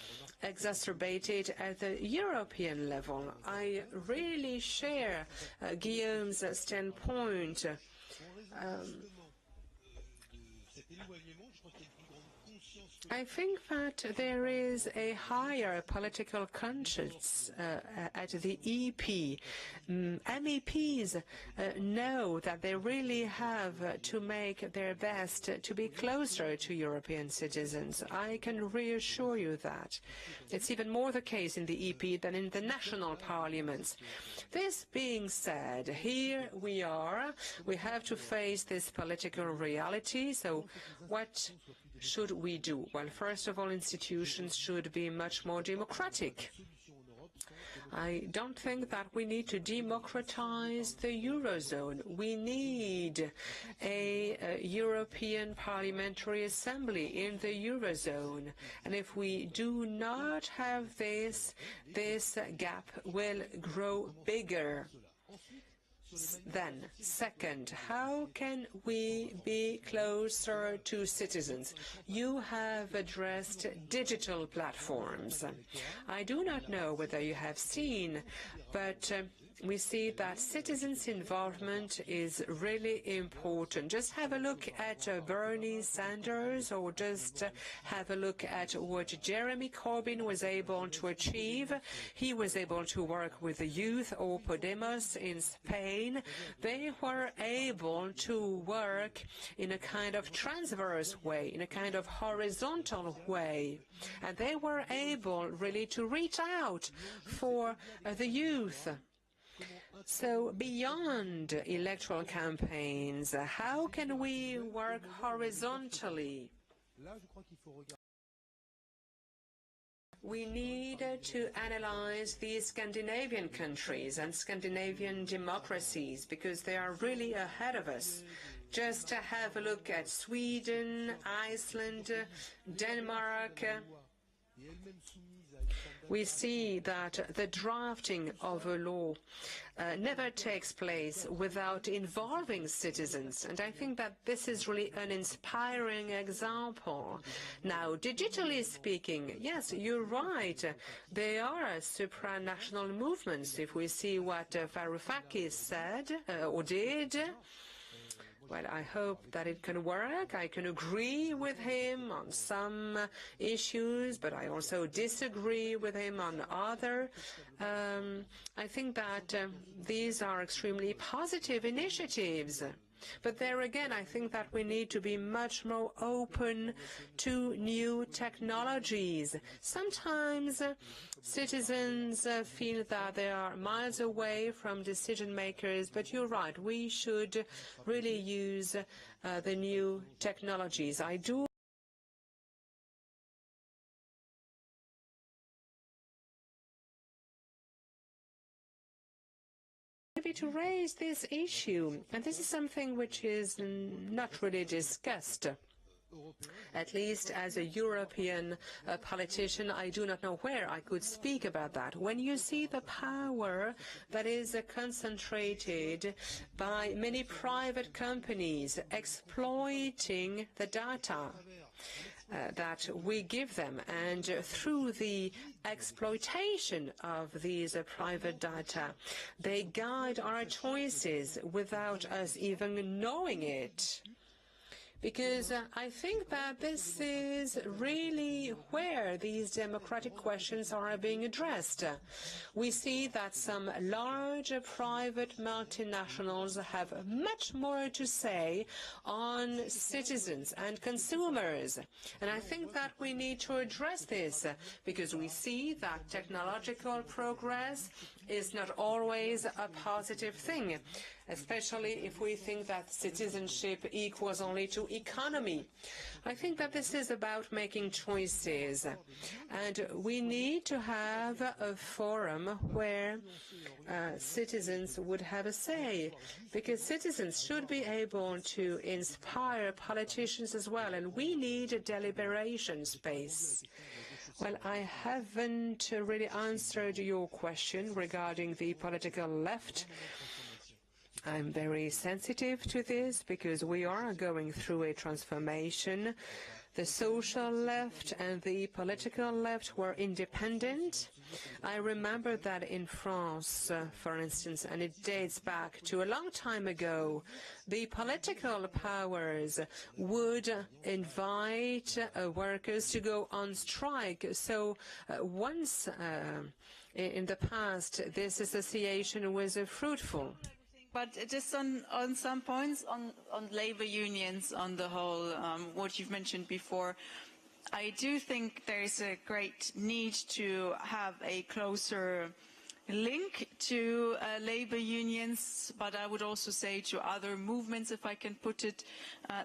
exacerbated at the European level. I really share Guillaume's standpoint. I think that there is a higher political conscience at the EP. MEPs know that they really have to make their best to be closer to European citizens. I can reassure you that. It's even more the case in the EP than in the national parliaments. This being said, here we are. We have to face this political reality. So what should we do? Well, first of all, institutions should be much more democratic. I don't think that we need to democratize the Eurozone. We need a European Parliamentary Assembly in the Eurozone. And if we do not have this, this gap will grow bigger. Then, second, how can we be closer to citizens? You have addressed digital platforms. I do not know whether you have seen, but we see that citizens' involvement is really important. Just have a look at Bernie Sanders, or just have a look at what Jeremy Corbyn was able to achieve. He was able to work with the youth, or Podemos in Spain. They were able to work in a kind of transverse way, in a kind of horizontal way. And they were able really to reach out for the youth. So beyond electoral campaigns, how can we work horizontally? We need to analyze the Scandinavian countries and Scandinavian democracies because they are really ahead of us. Just to have a look at Sweden, Iceland, Denmark, we see that the drafting of a law never takes place without involving citizens. And I think that this is really an inspiring example. Now, digitally speaking, yes, you're right. They are supranational movements. If we see what Varoufakis said or did, well, I hope that it can work. I can agree with him on some issues, but I also disagree with him on other. I think that these are extremely positive initiatives. But there again, I think that we need to be much more open to new technologies. Sometimes citizens feel that they are miles away from decision makers, but you're right, we should really use the new technologies. I do to raise this issue, and this is something which is not really discussed. At least as a European politician, I do not know where I could speak about that. When you see the power that is concentrated by many private companies exploiting the data that we give them, and through the exploitation of these private data, they guide our choices without us even knowing it. Because I think that this is really where these democratic questions are being addressed. We see that some large private multinationals have much more to say on citizens and consumers. And I think that we need to address this, because we see that technological progress is not always a positive thing, especially if we think that citizenship equals only to economy. I think that this is about making choices, and we need to have a forum where citizens would have a say, because citizens should be able to inspire politicians as well, and we need a deliberation space. Well, I haven't really answered your question regarding the political left. I'm very sensitive to this because we are going through a transformation. The social left and the political left were independent. I remember that in France, for instance, and it dates back to a long time ago, the political powers would invite workers to go on strike. So once in the past, this association was fruitful. But just on some points on labor unions on the whole, what you've mentioned before, I do think there is a great need to have a closer link to labor unions, but I would also say to other movements, if I can put it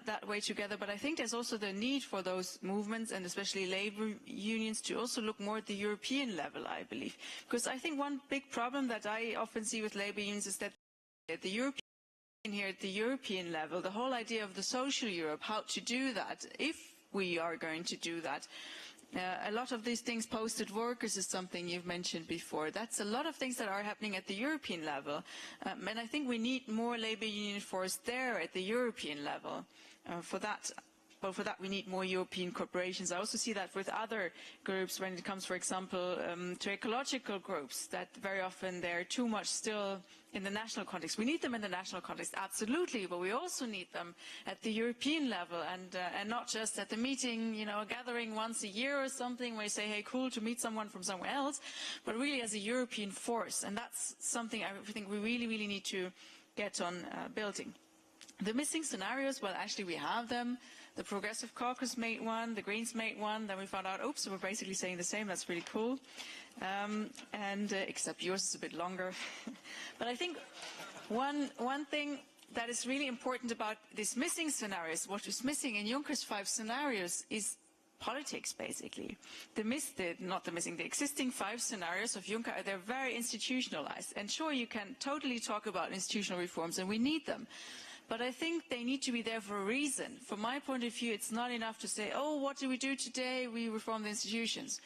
that way together. But I think there's also the need for those movements, and especially labor unions, to also look more at the European level, I believe. Because I think one big problem that I often see with labor unions is that at the European level, the whole idea of the social Europe, how to do that, if we are going to do that. A lot of these things, posted workers is something you've mentioned before. That's a lot of things that are happening at the European level. And I think we need more labor union force there at the European level for that. But for that, we need more European corporations. I also see that with other groups when it comes, for example, to ecological groups, that very often they're too much still in the national context. We need them in the national context, absolutely, but we also need them at the European level, and not just at the meeting, you know, a gathering once a year or something where you say, hey, cool to meet someone from somewhere else, but really as a European force. And that's something I think we really, really need to get on building. The missing scenarios, well, actually we have them. The Progressive Caucus made one, the Greens made one, then we found out, oops, we're basically saying the same, that's really cool. Except yours is a bit longer. But I think one thing that is really important about these missing scenarios, what is missing in Juncker's 5 scenarios is politics, basically. The existing 5 scenarios of Juncker, they're very institutionalized. And sure, you can totally talk about institutional reforms, and we need them. But I think they need to be there for a reason. From my point of view, it's not enough to say, oh, what do we do today? We reform the institutions.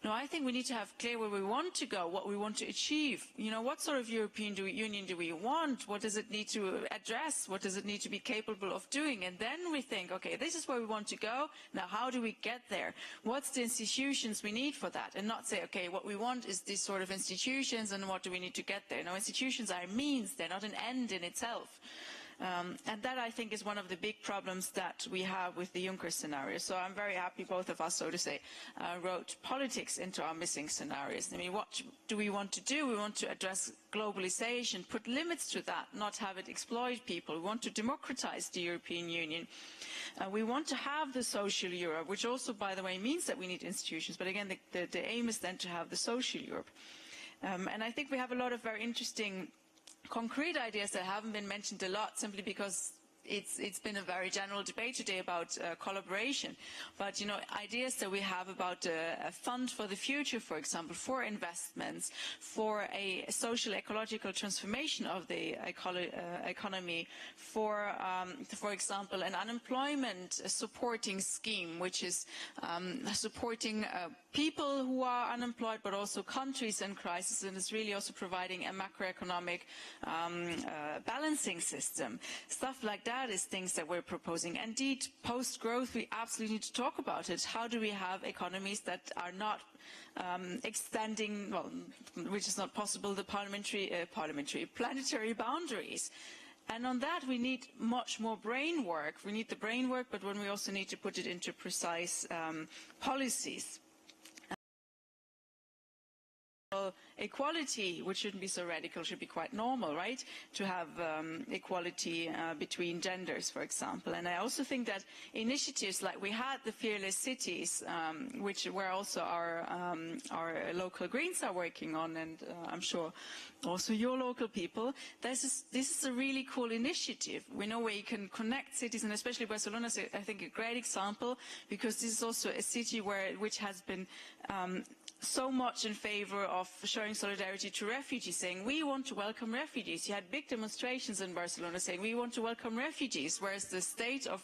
No, I think we need to have clear where we want to go, what we want to achieve. You know, what sort of European Union do we want? What does it need to address? What does it need to be capable of doing? And then we think, okay, this is where we want to go. Now, how do we get there? What's the institutions we need for that? And not say, okay, what we want is this sort of institutions, and what do we need to get there? No, institutions are a means. They're not an end in itself. And that, I think, is one of the big problems that we have with the Juncker scenario. So I'm very happy both of us, so to say, wrote politics into our missing scenarios. I mean, what do we want to do? We want to address globalization, put limits to that, not have it exploit people. We want to democratize the European Union. We want to have the social Europe, which also, by the way, means that we need institutions. But again, the aim is then to have the social Europe. And I think we have a lot of very interesting concrete ideas that haven't been mentioned a lot, simply because it's been a very general debate today about collaboration. But, you know, ideas that we have about a fund for the future, for example, for investments, for a social ecological transformation of the economy, for example, an unemployment supporting scheme, which is supporting people who are unemployed, but also countries in crisis, and is really also providing a macroeconomic balancing system. Stuff like that is things that we're proposing. Indeed, post-growth, we absolutely need to talk about it. How do we have economies that are not extending, well, which is not possible, the planetary boundaries? And on that, we need much more brain work. We need the brain work, but when we also need to put it into precise policies. Equality, which shouldn't be so radical, should be quite normal, right? To have equality between genders, for example. And I also think that initiatives like we had the Fearless Cities, where also our local Greens are working on, and I'm sure also your local people. This is a really cool initiative. We know where you can connect cities, and especially Barcelona is, I think, a great example, because this is also a city which has been so much in favor of showing solidarity to refugees, saying we want to welcome refugees. You had big demonstrations in Barcelona saying we want to welcome refugees, whereas the state of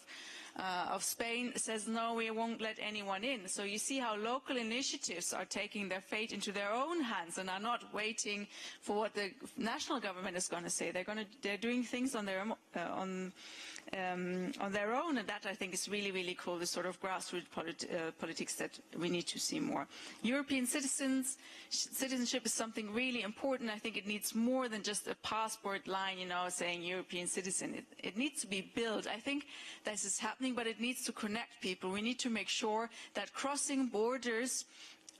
Spain says no, we won't let anyone in. So you see how local initiatives are taking their fate into their own hands and are not waiting for what the national government is going to say. They're doing things on their own, and that, I think, is really, really cool, the sort of grassroots politics that we need to see more. European citizenship is something really important. I think it needs more than just a passport line, you know, saying European citizen. It needs to be built. I think this is happening, but it needs to connect people. We need to make sure that crossing borders,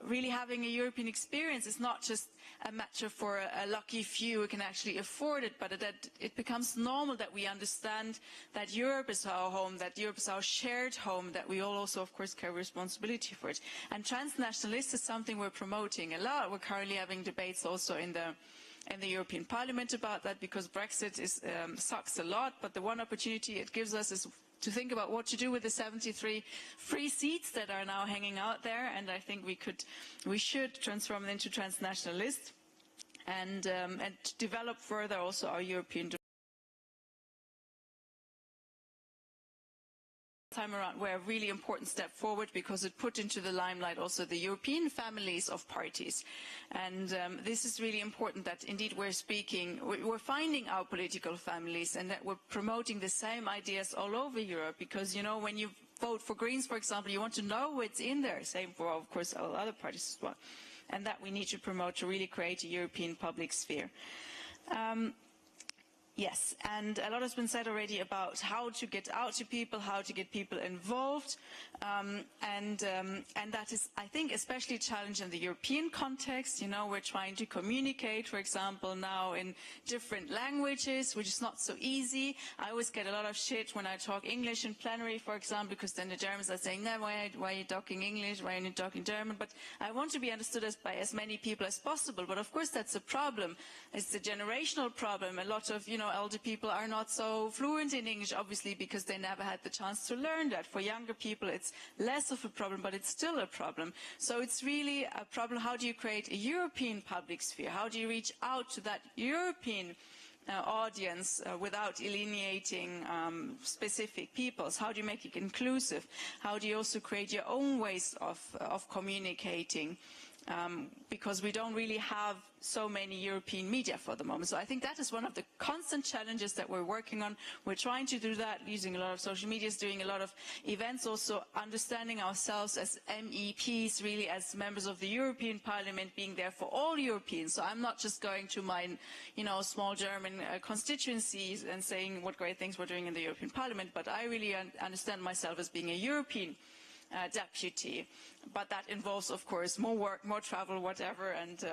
really having a European experience, is not just a matter for a lucky few who can actually afford it, but that it becomes normal, that we understand that Europe is our home, that Europe is our shared home, that we all also, of course, carry responsibility for it. And transnationalist is something we're promoting a lot. We're currently having debates also in the European Parliament about that, because Brexit sucks a lot, but the one opportunity it gives us is to think about what to do with the 73 free seats that are now hanging out there, and I think we should transform them into transnationalists and develop further also our European time around were a really important step forward, because it put into the limelight also the European families of parties. And this is really important, that indeed we're finding our political families, and that we're promoting the same ideas all over Europe, because, you know, when you vote for Greens, for example, you want to know what's in there. Same for, of course, all other parties as well. And that we need to promote to really create a European public sphere. Yes, and a lot has been said already about how to get out to people, how to get people involved, and that is, I think, especially a challenge in the European context. You know, we're trying to communicate, for example, now in different languages, which is not so easy. I always get a lot of shit when I talk English in plenary, for example, because then the Germans are saying, no, why are you talking English, why are you talking German? But I want to be understood by as many people as possible. But of course, that's a problem. It's a generational problem. A lot of, you know, elder people are not so fluent in English, obviously, because they never had the chance to learn that. For younger people, it's less of a problem, but it's still a problem. So it's really a problem. How do you create a European public sphere? How do you reach out to that European audience without alienating specific peoples? How do you make it inclusive? How do you also create your own ways of communicating? because we don't really have so many European media for the moment. So I think that is one of the constant challenges that we're working on. We're trying to do that using a lot of social media, doing a lot of events, also understanding ourselves as MEPs, really as members of the European Parliament, being there for all Europeans. So I'm not just going to my, small German constituencies and saying what great things we're doing in the European Parliament, but I really understand myself as being a European deputy, but that involves, of course, more work, more travel, whatever, and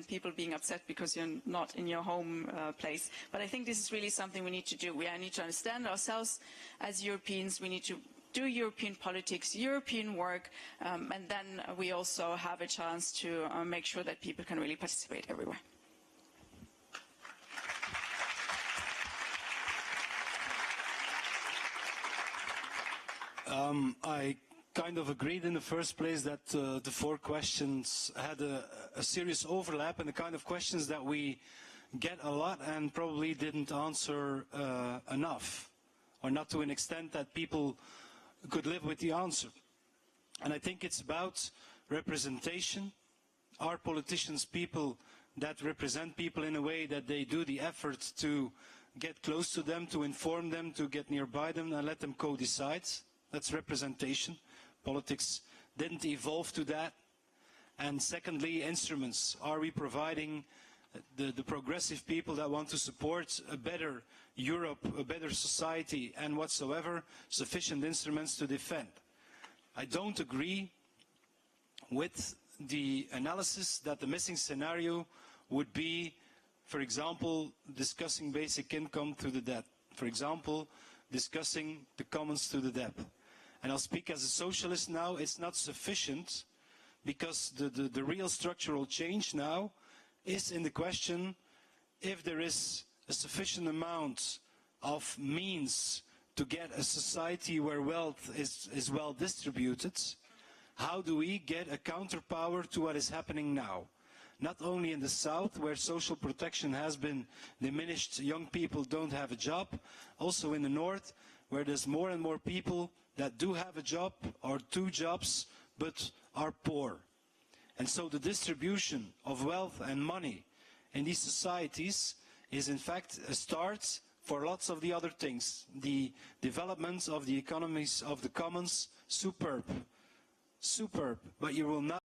people being upset because you're not in your home place. But I think this is really something we need to do. We need to understand ourselves as Europeans. We need to do European politics, European work, and then we also have a chance to make sure that people can really participate everywhere. I kind of agreed in the first place that the 4 questions had a serious overlap and the kind of questions that we get a lot and probably didn't answer enough, or not to an extent that people could live with the answer. And I think it's about representation. Are politicians people that represent people in a way that they do the effort to get close to them, to inform them, to get nearby them and let them co-decide? That's representation. Politics didn't evolve to that. And secondly, instruments. Are we providing the progressive people that want to support a better Europe, a better society and whatsoever, sufficient instruments to defend? I don't agree with the analysis that the missing scenario would be, for example, discussing basic income through the debt. For example, discussing the commons through the debt. And I'll speak as a socialist now. It's not sufficient because the real structural change now is in the question if there is a sufficient amount of means to get a society where wealth is well distributed, how do we get a counterpower to what is happening now? Not only in the south, where social protection has been diminished, young people don't have a job, also in the north, where there's more and more people that do have a job or 2 jobs, but are poor. And so the distribution of wealth and money in these societies is in fact a start for lots of the other things. The development of the economies of the commons, superb, superb, but you will not.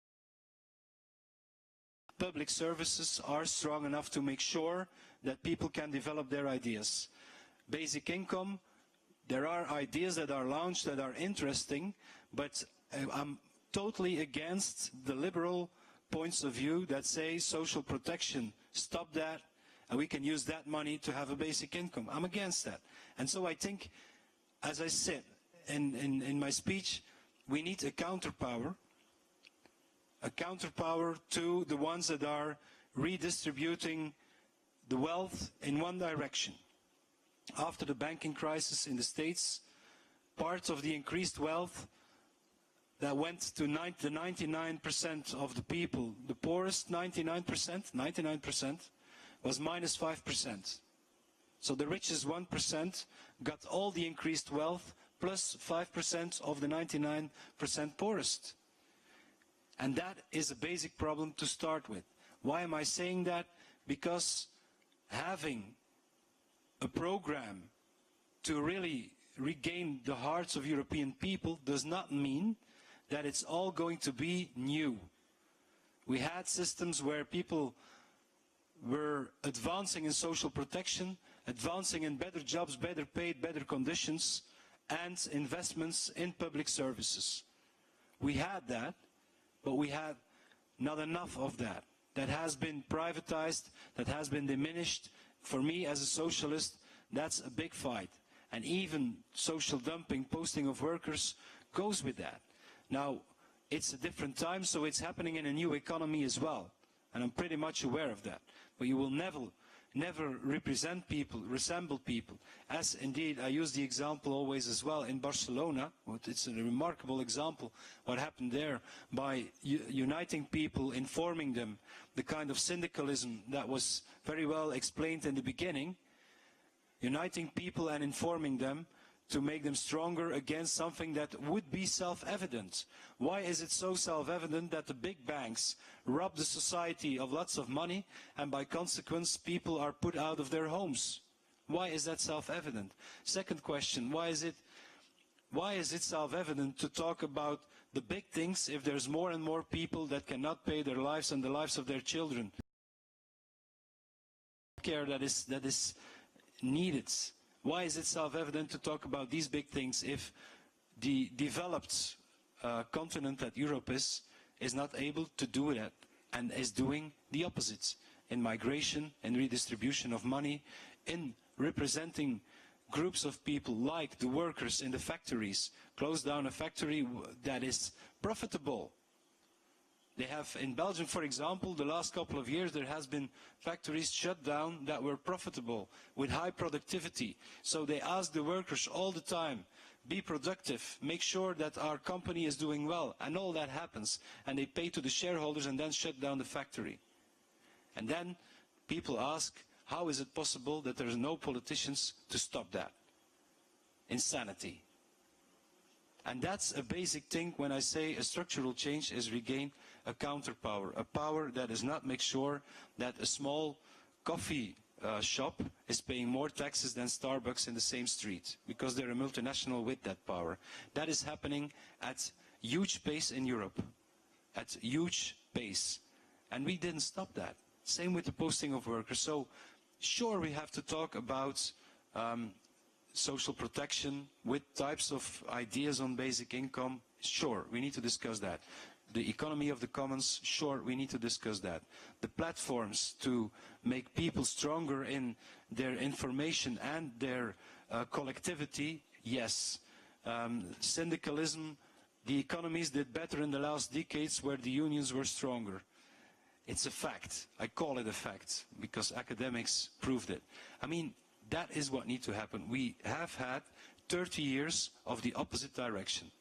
Public services are strong enough to make sure that people can develop their ideas. Basic income, there are ideas that are launched that are interesting, but I'm totally against the liberal points of view that say social protection, stop that, and we can use that money to have a basic income. I'm against that. And so I think, as I said in my speech, we need a counterpower to the ones that are redistributing the wealth in one direction. After the banking crisis in the States, part of the increased wealth that went to the 99% of the people, the poorest 99%, was minus 5%. So the richest 1% got all the increased wealth plus 5% of the 99% poorest. And that is a basic problem to start with. Why am I saying that? Because having a program to really regain the hearts of European people does not mean that it's all going to be new. We had systems where people were advancing in social protection, advancing in better jobs, better paid, better conditions, and investments in public services. We had that, but we had not enough of that. That has been privatized, that has been diminished. For me, as a socialist, that's a big fight. And even social dumping, posting of workers, goes with that. Now, it's a different time, so it's happening in a new economy as well. And I'm pretty much aware of that. But you will never represent people, resemble people. As indeed, I use the example always as well in Barcelona. It's a remarkable example, what happened there by uniting people, informing them, the kind of syndicalism that was very well explained in the beginning, uniting people and informing them to make them stronger against something that would be self-evident. Why is it so self-evident that the big banks rob the society of lots of money and by consequence people are put out of their homes? Why is that self-evident? Second question, why is it self-evident to talk about the big things if there's more and more people that cannot pay their lives and the lives of their children? Care that is needed. Why is it self-evident to talk about these big things if the developed continent that Europe is not able to do that and is doing the opposite in migration, in redistribution of money, in representing groups of people like the workers in the factories, close down a factory that is profitable. They have, in Belgium, for example, the last couple of years, there has been factories shut down that were profitable, with high productivity. So they ask the workers all the time, be productive, make sure that our company is doing well, and all that happens. And they pay to the shareholders and then shut down the factory. And then people ask, how is it possible that there are no politicians to stop that? Insanity. And that's a basic thing when I say a structural change is regain a counterpower, a power that does not make sure that a small coffee shop is paying more taxes than Starbucks in the same street, because they're a multinational with that power. That is happening at huge pace in Europe, at huge pace. And we didn't stop that. Same with the posting of workers. So, sure, we have to talk about social protection with types of ideas on basic income. Sure, we need to discuss that. The economy of the commons, sure, we need to discuss that. The platforms to make people stronger in their information and their collectivity, yes. Syndicalism, the economies did better in the last decades where the unions were stronger. It's a fact. I call it a fact because academics proved it. I mean, that is what needs to happen. We have had 30 years of the opposite direction.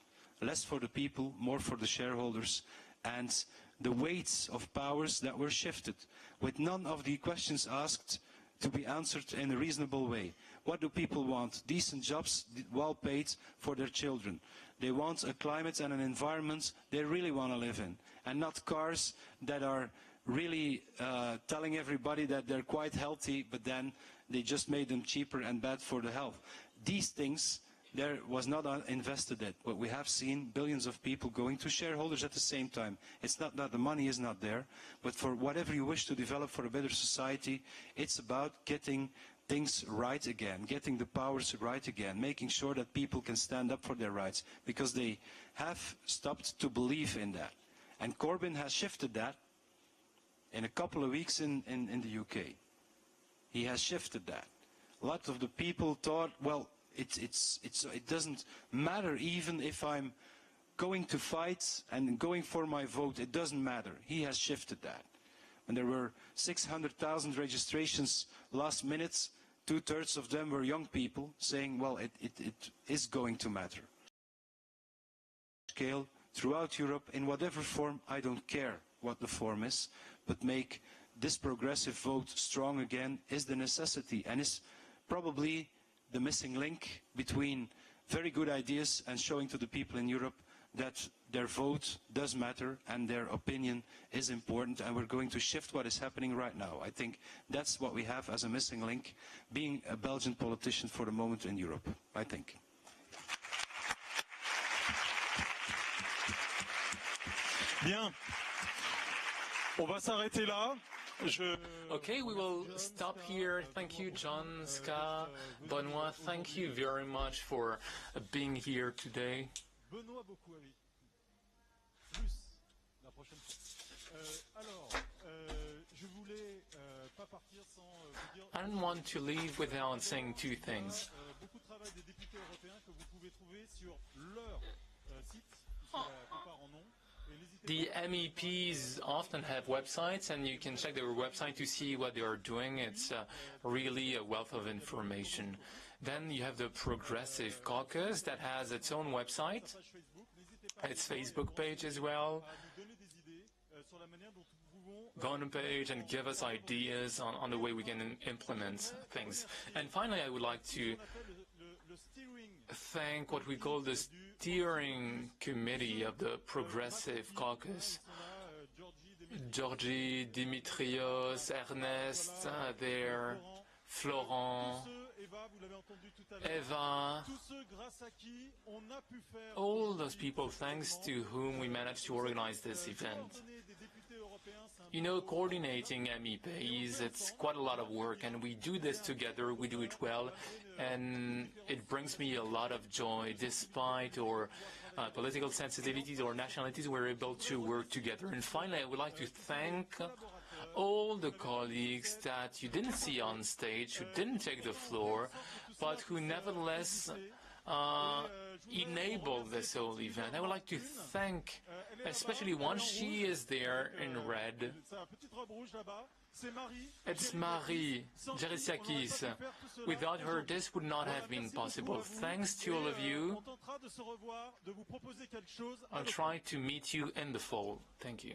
Less for the people, more for the shareholders, and the weights of powers that were shifted, with none of the questions asked to be answered in a reasonable way. What do people want? Decent jobs, well paid for their children. They want a climate and an environment they really want to live in, and not cars that are really telling everybody that they're quite healthy, but then they just made them cheaper and bad for the health. These things, there was not invested in. But we have seen billions of people going to shareholders at the same time. It's not that the money is not there, but for whatever you wish to develop for a better society, it's about getting things right again, getting the powers right again, making sure that people can stand up for their rights, because they have stopped to believe in that. And Corbyn has shifted that in a couple of weeks in the UK. He has shifted that. A lot of the people thought, well, it doesn't matter even if I'm going to fight and going for my vote, it doesn't matter. He has shifted that. When there were 600,000 registrations last minute, 2/3 of them were young people saying, well, it is going to matter. Scale throughout Europe, in whatever form, I don't care what the form is, but make this progressive vote strong again is the necessity, and is probably the missing link between very good ideas and showing to the people in Europe that their vote does matter and their opinion is important, and we're going to shift what is happening right now. I think that's what we have as a missing link, being a Belgian politician for the moment in Europe, I think. Bien. On va s'arrêter là. Okay, we will stop here. Thank you, John, Sp.a, Benoît. Thank you very much for being here today. Benoît beaucoup, oui. Plus la prochaine fois. Alors, je voulais pas partir sans vous dire. I don't want to leave without saying two things. Beaucoup de travail des députés européens que vous pouvez trouver sur leur site, qui la plupart en ont. The MEPs often have websites, and you can check their website to see what they are doing. It's really a wealth of information. Then you have the Progressive Caucus that has its own website, its Facebook page as well. Go on the page and give us ideas on the way we can implement things. And finally, I would like to thank what we call the steering committee of the Progressive Caucus. Joly, Dimitrios, Ernest, there, Florent, Eva, all those people thanks to whom we managed to organize this event. You know, coordinating MEPs, it's quite a lot of work, and we do this together, we do it well, and it brings me a lot of joy. Despite our political sensitivities or nationalities, we're able to work together. And finally, I would like to thank all the colleagues that you didn't see on stage, who didn't take the floor, but who nevertheless enable this whole event. I would like to thank especially one. She is there in red. It's Marie Jerisiakis. Without her, this would not have been possible. Thanks to all of you. I'll try to meet you in the fall. Thank you.